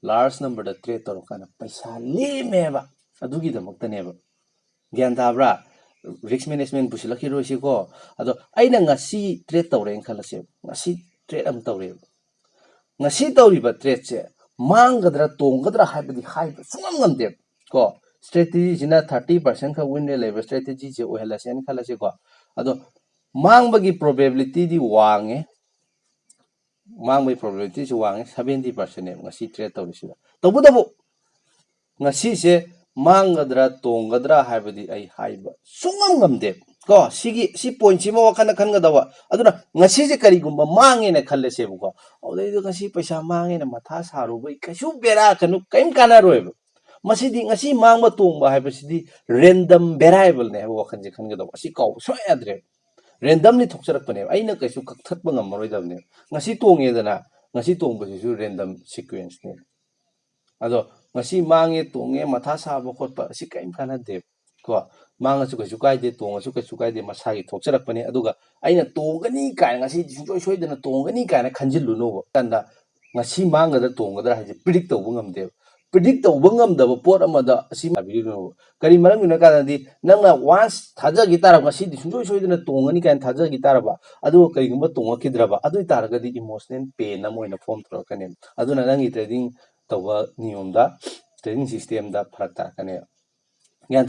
ꯂꯥꯔꯖ ꯅꯝꯕꯔꯗ ꯇ꯭ꯔꯦꯗ ꯇꯧꯔꯀꯥꯟꯗ ꯄꯩꯁꯥ ꯂꯦꯝꯃꯦꯕ ꯑꯗꯨꯒꯤꯗꯃꯛꯇꯅꯦꯕ ꯒ꯭ꯌꯥꯟ ꯇꯥꯕ꯭ꯔꯥ ꯔꯤꯛꯁ ꯃꯦꯅꯦꯖꯃꯦꯟ ꯄꯨꯁꯤꯜꯂꯛꯈꯤꯔꯣꯏꯁꯤꯀꯣ ꯑꯗꯣ ꯑꯩꯅ ꯉꯁꯤ ꯇ꯭ꯔꯦꯗ ꯇꯧꯔꯦꯅ ꯈꯜꯂꯁꯦꯕ ꯉꯁꯤ ꯇ꯭ꯔꯦꯗ ꯑꯃ ꯇꯧꯔꯦꯕ ngasi tꯧꯔꯤꯕ ꯇ꯭ꯔꯦꯗꯁꯦ ꯃꯥꯡꯒꯗ꯭ꯔꯥ ꯇꯣꯡꯒꯗ꯭ꯔꯥ ꯍꯥꯏꯕꯗꯤ ꯍꯥꯏꯕ ꯁꯨꯡꯉꯝ ꯉꯝꯗꯦꯕ ꯀꯣ ꯁ꯭ꯇ꯭ꯔꯦꯇꯦꯖꯤꯁꯤꯅ 30% ꯈꯛ ꯋꯤꯟ ꯔꯦꯠ ꯂꯩꯕ ꯁ꯭ꯇ꯭ꯔꯦꯇꯦꯖꯤꯁꯦ ꯑꯣꯏꯍꯜꯂꯁꯦꯅ ꯈꯜꯂꯁꯤꯀꯣ ꯑꯗꯣ ꯃꯥꯡꯕꯒꯤ ꯄ꯭ꯔꯣꯕꯦꯕꯤꯂꯤꯇꯤꯗꯤ ꯋꯥꯡꯉꯦ ꯃꯥꯡꯕꯒꯤ ꯄ꯭ꯔꯣꯕꯦꯕꯤꯂꯤꯇꯤꯁꯤ ꯋꯥꯡꯉꯦ 70%ꯅꯦꯕ ngasi ꯇ꯭ꯔꯦꯗ ꯇꯧꯔꯤꯁꯤꯗ ꯇꯧꯕꯇꯕꯨ ngasiꯁꯦ ꯃꯥꯡꯒꯗ꯭ꯔꯥ ꯇꯣꯡꯒꯗ꯭ꯔꯥ ꯍꯥꯏꯕꯗꯤ ꯑꯩ ꯍꯥꯏꯕ ꯁꯨꯡꯉꯝ ꯉꯝꯗꯦꯕ ꯀꯣ ꯁꯤ ꯄꯣꯏꯟꯠꯁꯤꯃ ꯋꯥꯈꯜꯗ ꯈꯟꯒꯗꯕ ꯑꯗꯨꯅ ngasiꯁꯦ ꯀꯔꯤꯒꯨꯝꯕ ꯃꯥꯡꯉꯦꯅ ꯈꯜꯂꯁꯦꯕꯀꯣ ꯑꯗꯨꯗꯩꯗ ngasi ꯄꯩꯁꯥ ꯃꯥꯡꯉꯦꯅ ꯃꯊꯥ ꯁꯥꯔꯨꯕꯩ ꯀꯩꯁꯨ ꯕꯦꯔꯥ ꯀꯩꯝ ꯀꯥꯟꯅꯔꯣꯏꯕ ꯃꯁꯤꯗꯤ ngasi ꯃꯥꯡꯕ ꯇꯣꯡꯕ ꯍꯥꯏꯕꯁꯤꯗꯤ ꯔꯦꯟꯗꯝ ꯚꯦꯔꯥꯏꯕꯜꯅꯦ ꯍꯥꯏꯕ ꯋꯥꯈꯜꯁꯦ ꯈꯟꯒꯗꯕ ꯑꯁꯤ ꯀꯥꯎꯕ ꯁꯨꯡꯌꯥ ꯌꯥꯗ꯭ꯔꯦ ꯔꯦꯟꯗꯝꯂꯤ ꯊꯣꯛꯆꯔꯛꯄꯅꯦꯕ ꯑꯩꯅ ꯀꯩꯁꯨ ꯀꯛꯊꯠꯄ ꯉꯝꯃꯔꯣꯏꯗꯕꯅꯦꯕ ngasi ꯇꯣꯡꯉꯦꯗꯅ ngasi ꯇꯣꯡꯕꯁꯤꯁꯨ ꯔꯦꯟꯗꯝ ꯁꯤꯀ꯭ꯋꯦꯟꯁꯅꯦ ꯑꯗꯣ ngasi ꯃꯥꯡꯉꯦ ꯇꯣꯡꯉꯦ ꯃꯊꯥ ꯁꯥꯕ ꯈꯣꯠꯄ ꯑꯁꯤ ꯀꯩꯝ ꯀꯥꯟꯅꯗꯦꯕ ꯀꯣ ꯃꯥꯡꯉꯁꯨ ꯀꯩꯁꯨ ꯀꯥꯏꯗꯦ ꯇꯣꯡꯉꯁꯨ ꯀꯩꯁꯨ ꯀꯥꯏꯗꯦ ꯃꯁꯥꯒꯤ ꯊꯣꯛꯆꯔꯛꯄꯅꯦ ꯑꯗꯨꯒ ꯑꯩꯅ ꯇꯣꯡꯒꯅꯤ ꯀꯥꯏꯅ ngasi ꯁꯨꯡꯁꯣꯏ ꯁꯣꯏꯗꯅ ꯇꯣꯡꯒꯅꯤ ꯀꯥꯏꯅ ꯈꯟꯖꯤꯜꯂꯨꯅꯣꯕ ꯀꯥꯟꯗ ngasi ꯃꯥꯡꯒꯗ꯭ꯔꯥ ꯇꯣꯡꯒꯗ꯭ꯔꯥ ꯍꯥꯏꯁꯦ ꯄ꯭ꯔꯤꯗꯤꯛ ꯇꯧꯕ ꯉꯝꯗꯦꯕ ꯄ꯭ꯔꯤꯗꯤꯛ ꯇꯧꯕ ꯉꯝꯗꯕ ꯄꯣꯠ ꯑꯃꯗ ꯑꯁꯤ ꯍꯥꯏꯕꯤꯔꯤꯅꯣꯕ ꯀꯔꯤ ꯃꯔꯝꯒꯤꯅꯣ ꯀꯥꯟꯗꯗꯤ ꯅꯪꯅ ꯋꯥꯟꯁ ꯊꯥꯖꯈꯤ ꯇꯥꯔꯕ ngasiꯗꯤ ꯁꯨꯡꯁꯣꯏ ꯁꯣꯏꯗꯅ ꯇꯣꯡꯒꯅꯤ ꯀꯥꯏꯅ ꯊꯥꯖꯈꯤ ꯇꯥꯔꯕ ꯑꯗꯨꯒ ꯀꯔꯤꯒꯨꯝꯕ ꯇꯣꯡꯉꯛꯈꯤꯗ꯭ꯔꯕ ꯑꯗꯨ ꯑꯣꯏꯇꯥꯔꯒꯗꯤ ꯏꯃꯣꯁꯅꯦꯜ ꯄꯦꯟ ꯑꯃ ꯑꯣꯏꯅ ꯐꯣꯔꯝ ꯇꯧꯔꯛꯀꯅꯦꯕ ꯑꯗꯨꯅ ꯅꯪꯒꯤ ꯇ꯭ꯔꯦꯗꯤꯡ ꯇꯧꯕ ꯅꯤꯌꯣꯝꯗ ꯇ꯭ꯔꯦꯗꯤꯡ ꯁꯤꯁꯇꯦꯝꯗ ꯐꯔꯛ ꯇꯥꯔꯛꯀꯅꯦꯕ ꯒ꯭ꯌꯥꯟ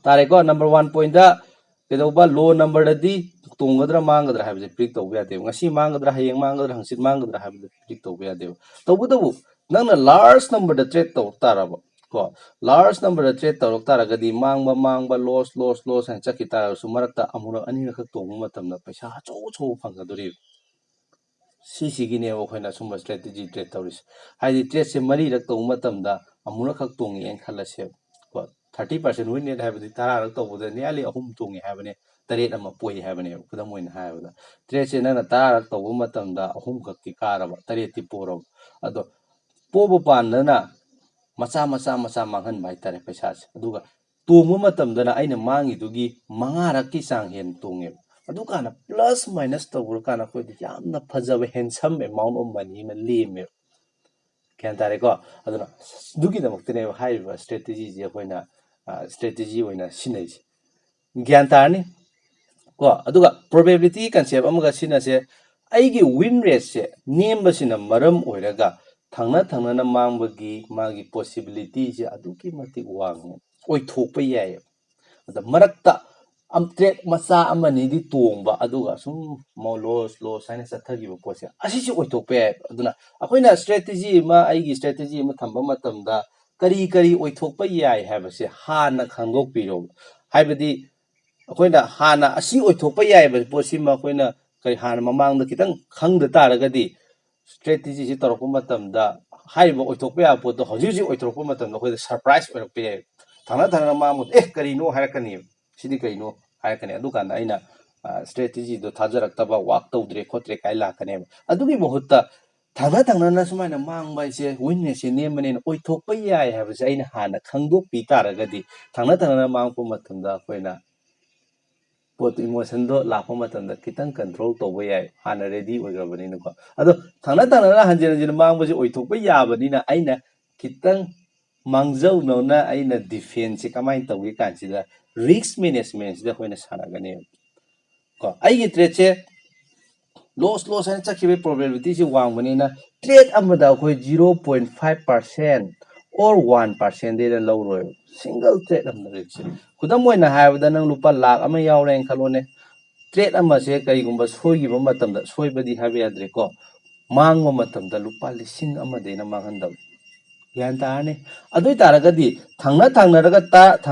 ꯇꯥꯔꯦꯀꯣ ꯅꯝꯕꯔ 1 ꯄꯣꯏꯟꯠꯇ ꯀꯩꯗꯧꯕ ꯂꯣ ꯅꯝꯕꯔꯗꯗꯤ ꯇꯣꯡꯒꯗ꯭ꯔꯥ ꯃꯥꯡꯒꯗ꯭ꯔꯥ ꯍꯥꯏꯕꯁꯦ ꯄ꯭ꯔꯤꯗꯤꯛ ꯇꯧꯕ ꯌꯥꯗꯦꯕ ngasi ꯃꯥꯡꯒꯗ꯭ꯔꯥ ꯍꯌꯦꯡ ꯃꯥꯡꯒꯗ꯭ꯔꯥ ꯍꯪꯆꯤꯠ ꯃꯥꯡꯒꯗ꯭ꯔꯥ ꯍꯥꯏꯕꯗꯨ ꯄ꯭ꯔꯤꯗꯤꯛ ꯇꯧꯕ ꯌꯥꯗꯦꯕ ꯇꯧꯕꯇꯕꯨ ꯅꯪꯅ ꯂꯥꯔꯖ ꯅꯝꯕꯔꯗ ꯇ꯭ꯔꯦꯗ ꯇꯧꯔꯛ ꯇꯥꯔꯕ ꯀꯣ ꯂꯥꯔꯖ ꯅꯝꯕꯔꯗ ꯇ꯭ꯔꯦꯗ ꯇꯧꯔꯛ ꯇꯥꯔꯒꯗꯤ ꯃꯥꯡꯕ ꯂꯣꯁ ꯍꯥꯏꯅ ꯆꯠꯈꯤ ꯇꯥꯔꯒꯁꯨ ꯃꯔꯛꯇ ꯑꯃꯨꯔꯛ ꯑꯅꯤꯔꯛꯈꯛ ꯇꯣꯡꯕ ꯃꯇꯝꯗ ꯄꯩꯁꯥ ꯑꯆꯧꯕ ꯐꯪꯒꯗꯣꯔꯤꯕ ꯁꯤꯁꯤꯒꯤꯅꯦꯕ ꯑꯩꯈꯣꯏꯅ ꯁꯨꯝꯕ ꯁ꯭ꯇ꯭ꯔꯦꯇꯦꯖꯤ ꯇ꯭ꯔꯦꯗ ꯇꯧꯔꯤꯁꯦ ꯍꯥꯏꯗꯤ ꯇ꯭ꯔꯦꯗꯁꯦ ꯃꯔꯤꯔꯛ ꯇꯧꯕ ꯃꯇꯝꯗ ꯑꯃꯨꯔꯛꯈꯛ ꯇꯣꯡꯉꯦꯅ ꯈꯜꯂꯁꯦꯕ ꯀꯣ 30% ꯋꯤꯟ ꯔꯦꯠ ꯍꯥꯏꯕꯗꯤ 10ꯔꯛ ꯇꯧꯕꯗ ꯅꯤꯌꯔꯂꯤ 3 ꯇꯣꯡꯉꯦ ꯍꯥꯏꯕꯅꯦ 7 ꯑꯃ ꯄꯣꯏ ꯍꯥꯏꯕꯅꯦꯕ ꯈꯨꯗꯝ ꯑꯣꯏꯅ ꯍꯥꯏꯔꯕꯗ ꯇ꯭ꯔꯦꯗꯁꯦ ꯅꯪꯅ 10ꯔꯛ ꯇꯧꯕ ꯃꯇꯝꯗ 3 ꯈꯛꯇꯤ ꯀꯥꯔꯕ 7ꯇꯤ ꯄꯣꯔꯕ ꯑꯗꯣ ꯄꯣꯕ ꯄꯥꯟꯗꯅ ꯃꯆꯥ ꯃꯥꯡꯍꯟꯕ ꯍꯥꯏꯇꯥꯔꯦ ꯄꯩꯁꯥꯁꯦ ꯑꯗꯨꯒ ꯇꯣꯡꯕ ꯃꯇꯝꯗꯅ ꯑꯩꯅ ꯃꯥꯡꯉꯤꯗꯨꯒꯤ 5ꯔꯛꯀꯤ ꯆꯥꯡ ꯍꯦꯟꯅ ꯇꯣꯡꯉꯦꯕ ꯑꯗꯨꯀꯥꯟꯗ ꯄ꯭ꯂꯁ ꯃꯥꯏꯅꯁ ꯇꯧꯈ꯭ꯔꯀꯥꯟꯗ ꯑꯩꯈꯣꯏꯗꯤ ꯌꯥꯝꯅ ꯐꯖꯕ ꯍꯦꯟꯁꯝ ꯑꯦꯃꯥꯎꯟ ꯑꯣꯐ ꯃꯅꯤ ꯑꯃ ꯂꯦꯝꯃꯦꯕ ꯒ꯭ꯌꯥꯟ ꯇꯥꯔꯦꯀꯣ ꯑꯗꯨꯅ ꯑꯗꯨꯒꯤꯗꯃꯛꯇꯅꯦꯕ ꯍꯥꯏꯔꯤꯕ ꯁ꯭ꯇ꯭ꯔꯦꯇꯦꯖꯤꯁꯦ ꯑꯩꯈꯣꯏꯅ ꯁ꯭ꯇ꯭ꯔꯦꯇꯦꯖꯤ ꯑꯣꯏꯅ ꯁꯤꯖꯤꯟꯅꯩꯁꯦ ꯒ꯭ꯌꯥꯟ ꯇꯥꯔꯅꯤ ꯀꯣ ꯑꯗꯨꯒ ꯄ꯭ꯔꯣꯕꯦꯕꯤꯂꯤꯇꯤ ꯀꯟꯁꯦꯞ ꯑꯃꯒ ꯁꯤꯅꯁꯦ ꯑꯩꯒꯤ ꯋꯤꯟ ꯔꯦꯠꯁꯦ ꯅꯦꯝꯕꯁꯤꯅ ꯃꯔꯝ ꯑꯣꯏꯔꯒ ꯊꯪꯅ ꯃꯥꯡꯕꯒꯤ ꯃꯥꯒꯤ ꯄꯣꯁꯤꯕꯤꯂꯤꯇꯤꯁꯦ ꯑꯗꯨꯛꯀꯤ ꯃꯇꯤꯛ ꯋꯥꯡꯉꯦ ꯑꯣꯏꯊꯣꯛꯄ ꯌꯥꯏꯌꯦꯕ ꯑꯗ ꯃꯔꯛꯇ ꯇ꯭ꯔꯦꯗ ꯃꯆꯥ ꯑꯃꯅꯤꯗꯤ ꯇꯣꯡꯕ ꯑꯗꯨꯒ ꯁꯨꯝ ꯂꯣꯁ ꯍꯥꯏꯅ ꯆꯠꯊꯈꯤꯕ ꯄꯣꯠꯁꯦ ꯑꯁꯤꯁꯨ ꯑꯣꯏꯊꯣꯛꯄ ꯌꯥꯏꯌꯦꯕ ꯑꯗꯨꯅ ꯑꯩꯈꯣꯏꯅ ꯑꯩꯒꯤ ꯁ꯭ꯇ꯭ꯔꯦꯇꯦꯖꯤ ꯑꯃ ꯊꯝꯕ ꯃꯇꯝꯗ ꯀꯔꯤ ꯑꯣꯏꯊꯣꯛꯄ ꯌꯥꯏ ꯍꯥꯏꯕꯁꯦ ꯍꯥꯟꯅ ꯈꯪꯗꯣꯛꯄꯤꯔꯣꯕ ꯍꯥꯏꯕꯗꯤ ꯑꯩꯈꯣꯏꯅ ꯍꯥꯟꯅ ꯑꯁꯤ ꯑꯣꯏꯊꯣꯛꯄ ꯌꯥꯏꯕ ꯄꯣꯠꯁꯤꯃ ꯑꯩꯈꯣꯏꯅ ꯍꯥꯟꯅ ꯃꯃꯥꯡꯗ ꯈꯤꯇꯪ ꯈꯪꯗ ꯇꯥꯔꯒꯗꯤ ꯁ꯭ꯇ꯭ꯔꯦꯇꯦꯖꯤꯁꯤ ꯇꯧꯔꯛꯄ ꯃꯇꯝꯗ ꯍꯥꯏꯔꯤꯕ ꯑꯣꯏꯊꯣꯛꯄ ꯌꯥꯕ ꯄꯣꯠꯇꯣ ꯍꯧꯖꯤꯛ ꯑꯣꯏꯊꯣꯔꯛꯄ ꯃꯇꯝꯗ ꯑꯩꯈꯣꯏꯗ ꯁꯔꯄ꯭ꯔꯥꯏꯖ ꯑꯣꯏꯔꯛꯄ ꯌꯥꯏ ꯊꯪꯅ ꯃꯥꯡꯕꯗ ꯀꯔꯤꯅꯣ ꯍꯥꯏꯔꯛꯀꯅꯦꯕ ꯁꯤꯗꯤ ꯀꯩꯅꯣ ꯍꯥꯏꯔꯛꯀꯅꯤ ꯑꯗꯨꯀꯥꯟꯗ ꯑꯩꯅ ꯁ꯭ꯇ꯭ꯔꯦꯇꯦꯖꯤꯗꯣ ꯊꯥꯖꯔꯛꯇꯕ ꯋꯥꯛ ꯇꯧꯗ꯭ꯔꯦ ꯈꯣꯠꯇ꯭ꯔꯦ ꯀꯥꯏ ꯂꯥꯛꯀꯅꯦꯕ ꯑꯗꯨꯒꯤ ꯃꯍꯨꯠꯇ ꯊꯪꯅ ꯁꯨꯃꯥꯏꯅ ꯃꯥꯡꯕ ꯍꯥꯏꯁꯦ ꯋꯤꯟ ꯔꯦꯠꯁꯦ ꯅꯦꯝꯕꯅꯤꯅ ꯑꯣꯏꯊꯣꯛꯄ ꯌꯥꯏ ꯍꯥꯏꯕꯁꯦ ꯑꯩꯅ ꯍꯥꯟꯅ ꯈꯪꯗꯣꯛꯄꯤ ꯇꯥꯔꯒꯗꯤ ꯊꯪꯅ ꯃꯥꯡꯉꯛꯄ ꯃꯇꯝꯗ ꯑꯩꯈꯣꯏꯅ ꯄꯣꯠꯇꯨ ꯏꯃꯣꯁꯟꯗꯣ ꯂꯥꯛꯄ ꯃꯇꯝꯗ ꯈꯤꯇꯪ ꯀꯟꯇ꯭ꯔꯣꯜ ꯇꯧꯕ ꯌꯥꯏ ꯍꯥꯟꯅ ꯔꯦꯗꯤ ꯑꯣꯏꯈ꯭ꯔꯕꯅꯤꯅꯀꯣ ꯑꯗꯣ ꯊꯪꯅ ꯍꯟꯖꯤꯟ ꯃꯥꯡꯕꯁꯦ ꯑꯣꯏꯊꯣꯛꯄ ꯌꯥꯕꯅꯤꯅ ꯑꯩꯅ ꯈꯤꯇꯪ ꯃꯥꯡꯖꯧꯅꯅ ꯑꯩꯅ ꯗꯤꯐꯦꯟꯁꯁꯦ ꯀꯃꯥꯏꯅ ꯇꯧꯒꯦ ꯀꯥꯟꯁꯤꯗ ꯔꯤꯛꯁ ꯃꯦꯅꯦꯖꯃꯦꯟꯁꯤꯗ ꯑꯩꯈꯣꯏꯅ ꯁꯥꯟꯅꯒꯅꯦꯕ ꯀꯣ ꯑꯩꯒꯤ ꯇ꯭ꯔꯦꯗꯁꯦ ꯂꯣꯁ ꯍꯥꯏꯅ ꯆꯠꯈꯤꯕꯒꯤ ꯄ꯭ꯔꯣꯕꯦꯕꯤꯂꯤꯇꯤꯁꯤ ꯋꯥꯡꯕꯅꯤꯅ ꯇ꯭ꯔꯦꯗ ꯑꯃꯗ ꯑꯩꯈꯣꯏ 0.5% ꯑꯣꯔ 1%ꯗꯩꯅ ꯂꯧꯔꯣꯏꯕ ꯁꯤꯡꯒꯜ ꯇ꯭ꯔꯦꯗ ꯑꯃꯗ ꯔꯤꯛꯁꯁꯦ ꯈꯨꯗꯝ ꯑꯣꯏꯅ ꯍꯥꯏꯔꯕꯗ ꯅꯪ ꯂꯨꯄꯥ ꯂꯥꯛ ꯑꯃ ꯌꯥꯎꯔꯦꯅ ꯈꯜꯂꯣꯅꯦ ꯇ꯭ꯔꯦꯗ ꯑꯃꯁꯦ ꯀꯔꯤꯒꯨꯝꯕ ꯁꯣꯏꯈꯤꯕ ꯃꯇꯝꯗ ꯁꯣꯏꯕꯗꯤ ꯍꯥꯏꯕ ꯌꯥꯗ꯭ꯔꯦꯀꯣ ꯃꯥꯡꯕ ꯃꯇꯝꯗ ꯂꯨꯄꯥ 1,000,000 ꯃꯥꯡꯍꯟꯗꯕ ꯒ꯭ꯌꯥꯟ ꯇꯥꯔꯅꯤ ꯑꯗꯨ ꯑꯣꯏꯇꯥꯔꯒꯗꯤ ꯊꯪꯅꯔꯒ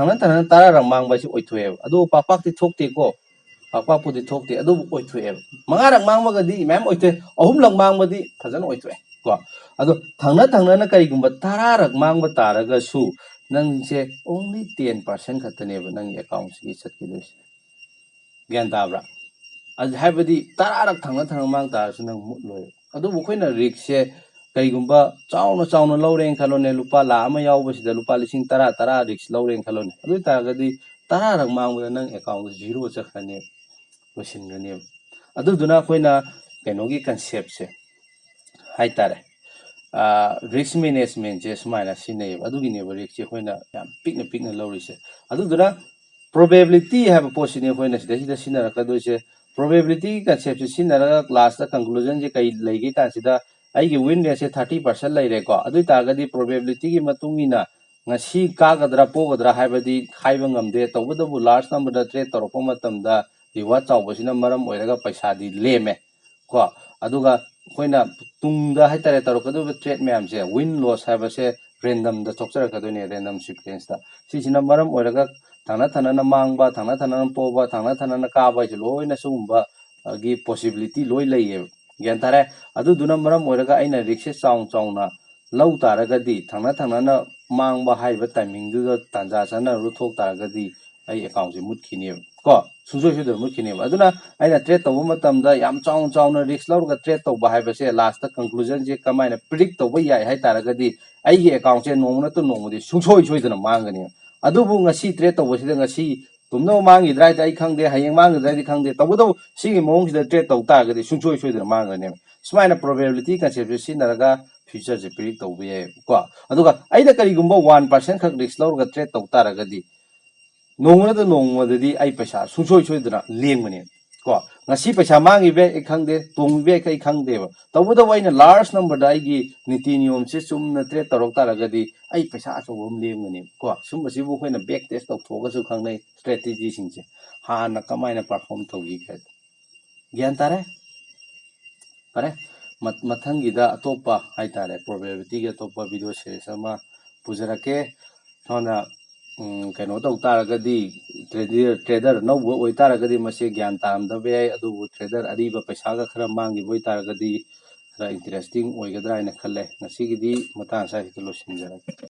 10ꯔꯛ ꯃꯥꯡꯕ ꯍꯥꯏꯁꯤ ꯑꯣꯏꯊꯣꯛꯑꯦꯕ ꯑꯗꯨꯕꯨ ꯄꯥꯛꯄꯥꯛꯇꯤ ꯊꯣꯛꯇꯦꯀꯣ ꯄꯥꯛꯄꯥꯛꯄꯨꯗꯤ ꯊꯣꯛꯇꯦ ꯑꯗꯨꯕꯨ ꯑꯣꯏꯊꯣꯛꯑꯦꯕ 5ꯔꯛ ꯃꯥꯡꯕꯒꯗꯤ ꯃꯌꯥꯝ ꯑꯣꯏꯊꯣꯛꯑꯦ 3ꯔꯛ ꯃꯥꯡꯕꯗꯤ ꯐꯖꯅ ꯑꯣꯏꯊꯣꯛꯑꯦ ꯀꯣ ꯑꯗꯣ ꯊꯪꯅ ꯀꯔꯤꯒꯨꯝꯕ 10ꯔꯛ ꯃꯥꯡꯕ ꯇꯥꯔꯒꯁꯨ ꯅꯪꯁꯦ ꯑꯣꯡꯂꯤ 10% ꯈꯛꯇꯅꯦꯕ ꯅꯪꯒꯤ ꯑꯦꯀꯥꯎꯟꯁꯤꯒꯤ ꯆꯠꯈꯤꯗꯣꯏꯁꯦ ꯒ꯭ꯌꯥꯟ ꯇꯥꯕ꯭ꯔꯥ ꯍꯥꯏꯕꯗꯤ 10ꯔꯛ ꯊꯪꯅ ꯃꯥꯡ ꯇꯥꯔꯁꯨ ꯅꯪ ꯃꯨꯠꯂꯣꯏꯕ ꯑꯗꯨꯕꯨ ꯑꯩꯈꯣꯏꯅ ꯔꯤꯛꯁꯁꯦ ꯀꯩꯒꯨꯝꯕ ꯆꯥꯎꯅ ꯂꯧꯔꯦꯅ ꯈꯜꯂꯣꯅꯦ ꯂꯨꯄꯥ ꯂꯥꯛ ꯑꯃ ꯌꯥꯎꯕꯁꯤꯗ ꯂꯨꯄꯥ 10,000 ꯔꯤꯛꯁ ꯂꯧꯔꯦꯅ ꯈꯜꯂꯣꯅꯦ ꯑꯗꯨ ꯑꯣꯏꯇꯥꯔꯒꯗꯤ 10ꯔꯛ ꯃꯥꯡꯕꯗ ꯅꯪ ꯑꯦꯀꯥꯎꯟꯗ 0 ꯆꯠꯈ꯭ꯔꯅꯦꯕ ꯂꯣꯏꯁꯤꯟꯒꯅꯦꯕ ꯑꯗꯨꯗꯨꯅ ꯑꯩꯈꯣꯏꯅ ꯀꯩꯅꯣꯒꯤ ꯀꯟꯁꯦꯞꯁꯦ ꯍꯥꯏꯇꯥꯔꯦ ꯔꯤꯁꯛ ꯃꯦꯅꯦꯖꯃꯦꯟꯁꯦ ꯁꯨꯃꯥꯏꯅ ꯁꯤꯖꯤꯟꯅꯩꯌꯦꯕ ꯑꯗꯨꯒꯤꯅꯦꯕ ꯔꯤꯛꯁꯁꯦ ꯑꯩꯈꯣꯏꯅ ꯌꯥꯝ ꯄꯤꯛꯅ ꯂꯧꯔꯤꯁꯦ ꯑꯗꯨꯗꯨꯅ ꯄ꯭ꯔꯣꯕꯦꯕꯤꯂꯤꯇꯤ ꯍꯥꯏꯕ ꯄꯣꯠꯁꯤꯅꯤ ꯑꯩꯈꯣꯏꯅ ꯁꯤꯗꯩꯁꯤꯗ ꯁꯤꯖꯤꯟꯅꯔꯛꯀꯗꯣꯏꯁꯦ ꯄ꯭ꯔꯣꯕꯦꯕꯤꯂꯤꯇꯤꯒꯤ ꯀꯟꯁꯦꯞꯁꯦ ꯁꯤꯖꯤꯟꯅꯔꯒ ꯀ꯭ꯂꯥꯁꯇ ꯀꯟꯀ꯭ꯂꯨꯖꯟꯁꯦ ꯀꯩ ꯂꯩꯒꯦ ꯀꯥꯟꯁꯤꯗ ꯑꯩꯒꯤ ꯋꯤꯟ ꯔꯦꯠꯁꯦ 30% ꯂꯩꯔꯦꯀꯣ ꯑꯗꯨ ꯑꯣꯏꯇꯥꯔꯒꯗꯤ ꯄ꯭ꯔꯣꯕꯦꯕꯤꯂꯤꯇꯤꯒꯤ ꯃꯇꯨꯡ ꯏꯟꯅ ꯉꯁꯤ ꯀꯥꯒꯗ꯭ꯔꯥ ꯄꯣꯒꯗ꯭ꯔꯥ ꯍꯥꯏꯕꯗꯤ ꯍꯥꯏꯕ ꯉꯝꯗꯦ ꯇꯧꯕꯇꯕꯨ ꯂꯥꯔꯖ ꯅꯝꯕꯔꯗ ꯇ꯭ꯔꯦꯗ ꯇꯧꯔꯛꯄ ꯃꯇꯝꯗ ꯔꯤꯋꯥꯔꯗ ꯆꯥꯎꯕꯁꯤꯅ ꯃꯔꯝ ꯑꯣꯏꯔꯒ ꯄꯩꯁꯥꯗꯤ ꯂꯦꯝꯃꯦ ꯀꯣ ꯑꯗꯨꯒ ꯑꯩꯈꯣꯏꯅ ꯇꯨꯡꯗ ꯍꯥꯏꯇꯥꯔꯦ ꯇꯧꯔꯛꯀꯗꯧꯔꯤꯕ ꯇ꯭ꯔꯦꯗ ꯃꯌꯥꯝꯁꯦ ꯋꯤꯟ ꯂꯣꯁ ꯍꯥꯏꯕꯁꯦ ꯔꯦꯟꯗꯝꯗ ꯊꯣꯛꯆꯔꯛꯀꯗꯣꯏꯅꯦ ꯔꯦꯟꯗꯝ ꯁꯤꯀ꯭ꯋꯦꯟꯁꯇ ꯁꯤꯁꯤꯅ ꯃꯔꯝ ꯑꯣꯏꯔꯒ ꯊꯪꯅ ꯃꯥꯡꯕ ꯊꯪꯅ ꯄꯣꯕ ꯊꯪꯅ ꯀꯥꯕ ꯍꯥꯏꯁꯦ ꯂꯣꯏꯅ ꯁꯤꯒꯨꯝꯕ ꯒꯤ ꯄꯣꯁꯤꯕꯤꯂꯤꯇꯤ ꯂꯣꯏ ꯂꯩꯌꯦꯕ ꯒ꯭ꯌꯥꯟ ꯇꯥꯔꯦ ꯑꯗꯨꯗꯨꯅ ꯃꯔꯝ ꯑꯣꯏꯔꯒ ꯑꯩꯅ ꯔꯤꯛꯁꯁꯦ ꯆꯥꯎꯅ ꯂꯧ ꯇꯥꯔꯒꯗꯤ ꯊꯪꯅ ꯃꯥꯡꯕ ꯍꯥꯏꯔꯤꯕ ꯇꯥꯏꯃꯤꯡꯗꯨꯗ ꯇꯥꯟꯖꯥ ꯆꯥꯅꯔꯨ ꯊꯣꯛ ꯇꯥꯔꯒꯗꯤ ꯑꯩ ꯑꯦꯀꯥꯎꯟꯁꯦ ꯃꯨꯠꯈꯤꯅꯦꯕ ꯀꯣ ꯁꯨꯡꯁꯣꯏ ꯁꯣꯏꯗꯅ ꯃꯨꯠꯈꯤꯅꯦꯕ ꯑꯗꯨꯅ ꯑꯩꯅ ꯇ꯭ꯔꯦꯗ ꯇꯧꯕ ꯃꯇꯝꯗ ꯌꯥꯝ ꯆꯥꯎꯅ ꯔꯤꯛꯁ ꯂꯧꯔꯒ ꯇ꯭ꯔꯦꯗ ꯇꯧꯕ ꯍꯥꯏꯕꯁꯦ ꯂꯥꯁꯇ ꯀꯟꯀ꯭ꯂꯨꯖꯟꯁꯦ ꯀꯃꯥꯏꯅ ꯄ꯭ꯔꯤꯗꯤꯛ ꯇꯧꯕ ꯌꯥꯏ ꯍꯥꯏ ꯇꯥꯔꯒꯗꯤ ꯑꯩꯒꯤ ꯑꯦꯀꯥꯎꯟꯁꯦ ꯅꯣꯡꯃ ꯅꯠꯇ ꯅꯣꯡꯃꯗꯤ ꯁꯨꯡꯁꯣꯏ ꯁꯣꯏꯗꯅ ꯃꯥꯡꯒꯅꯦꯕ ꯑꯗꯨꯕꯨ ꯉꯁꯤ ꯇ꯭ꯔꯦꯗ ꯇꯧꯕꯁꯤꯗꯉꯁꯤ ꯇꯨꯝꯅꯕ ꯃꯥꯡꯈꯤꯗ꯭ꯔꯥ ꯍꯥꯏꯗꯤ ꯑꯩ ꯈꯪꯗꯦ ꯍꯌꯦꯡ ꯃꯥꯡꯒꯗ꯭ꯔꯥ ꯍꯥꯏꯗꯤ ꯈꯪꯗꯦ ꯇꯧꯕꯇꯕꯨ ꯁꯤꯒꯤ ꯃꯑꯣꯡꯁꯤꯗ ꯇ꯭ꯔꯦꯗ ꯇꯧ ꯇꯥꯔꯒꯗꯤ ꯁꯨꯡꯁꯣꯏ ꯁꯣꯏꯗꯅ ꯃꯥꯡꯒꯅꯦꯕ ꯁꯨꯃꯥꯏꯅ ꯄ꯭ꯔꯣꯕꯦꯕꯤꯂꯤꯇꯤ ꯀꯟꯁꯦꯞꯁꯦ ꯁꯤꯖꯤꯟꯅꯔꯒ ꯐ꯭ꯌꯨꯆꯔꯁꯦ ꯄ꯭ꯔꯤꯗꯤꯛ ꯇꯧꯕ ꯌꯥꯏꯕ ꯀꯣ ꯑꯗꯨꯒ ꯑꯩꯅ ꯀꯔꯤꯒꯨꯝꯕ 1% ꯈꯛ ꯔꯤꯛꯁ ꯂꯧꯔꯒ ꯇ꯭ꯔꯦꯗ ꯇꯧ ꯇꯥꯔꯒꯗꯤ ꯅꯣꯡꯃꯗ ꯅꯣꯡꯃꯗꯗꯤ ꯑꯩ ꯄꯩꯁꯥ ꯁꯨꯡꯁꯣꯏ ꯁꯣꯏꯗꯅ ꯂꯦꯡꯕꯅꯦ ꯀꯣ ꯉꯁꯤ ꯄꯩꯁꯥ ꯃꯥꯡꯉꯤꯕ ꯑꯩ ꯈꯪꯗꯦ ꯇꯣꯡꯉꯤꯕ ꯑꯩ ꯈꯪꯗꯦꯕ ꯇꯧꯕꯇꯕꯨ ꯑꯩꯅ ꯂꯥꯔꯖ ꯅꯝꯕꯔꯗ ꯑꯩꯒꯤ ꯅꯤꯇꯤ ꯅꯤꯌꯣꯝꯁꯦ ꯆꯨꯝꯅ ꯇ꯭ꯔꯦꯗ ꯇꯧꯔꯛ ꯇꯥꯔꯒꯗꯤ ꯑꯩ ꯄꯩꯁꯥ ꯑꯆꯧꯕ ꯑꯃ ꯂꯦꯡꯒꯅꯦꯕ ꯀꯣ ꯁꯨꯝꯕꯁꯤꯕꯨ ꯑꯩꯈꯣꯏꯅ ꯕꯦꯛ ꯇꯦꯁ ꯇꯧꯊꯣꯛꯑꯒꯁꯨ ꯈꯪꯅꯩ ꯁ꯭ꯇ꯭ꯔꯦꯇꯦꯖꯤꯁꯤꯡꯁꯦ ꯍꯥꯟꯅ ꯀꯃꯥꯏꯅ ꯄꯔꯐꯣꯔꯝ ꯇꯧꯈꯤꯒꯦ ꯒ꯭ꯌꯥꯟ ꯇꯥꯔꯦ ꯐꯔꯦ ꯃꯊꯪꯒꯤꯗ ꯑꯇꯣꯞꯄ ꯍꯥꯏꯇꯥꯔꯦ ꯄ꯭ꯔꯣꯕꯦꯕꯤꯂꯤꯇꯤꯒꯤ ꯑꯇꯣꯞꯄ ꯚꯤꯗꯤꯑꯣ ꯁꯦꯔꯤꯁ ꯑꯃ ꯄꯨꯖꯔꯛꯀꯦ ꯁꯣꯝꯅ ꯀꯩꯅꯣ ꯇꯧ ꯇꯥꯔꯒꯗꯤ ꯇ꯭ꯔꯦꯗꯔ ꯑꯅꯧꯕ ꯑꯣꯏꯇꯥꯔꯒꯗꯤ ꯃꯁꯤ ꯒ꯭ꯌꯥꯟ ꯇꯥꯔꯝꯗꯕ ꯌꯥꯏ ꯑꯗꯨꯕꯨ ꯇ꯭ꯔꯦꯗꯔ ꯑꯔꯤꯕ ꯄꯩꯁꯥꯒ ꯈꯔ ꯃꯥꯡꯈꯤꯕ ꯑꯣꯏꯇꯥꯔꯒꯗꯤ ꯈꯔ ꯏꯟꯇꯔꯦꯁꯇꯤꯡ ꯑꯣꯏꯒꯗ꯭ꯔꯥ ꯍꯥꯏꯅ ꯈꯜꯂꯦ ꯉꯁꯤꯒꯤꯗꯤ ꯃꯇꯥꯡ ꯑꯁ꯭ꯋꯥꯏꯗ ꯂꯣꯏꯁꯤꯟꯖꯔꯒꯦ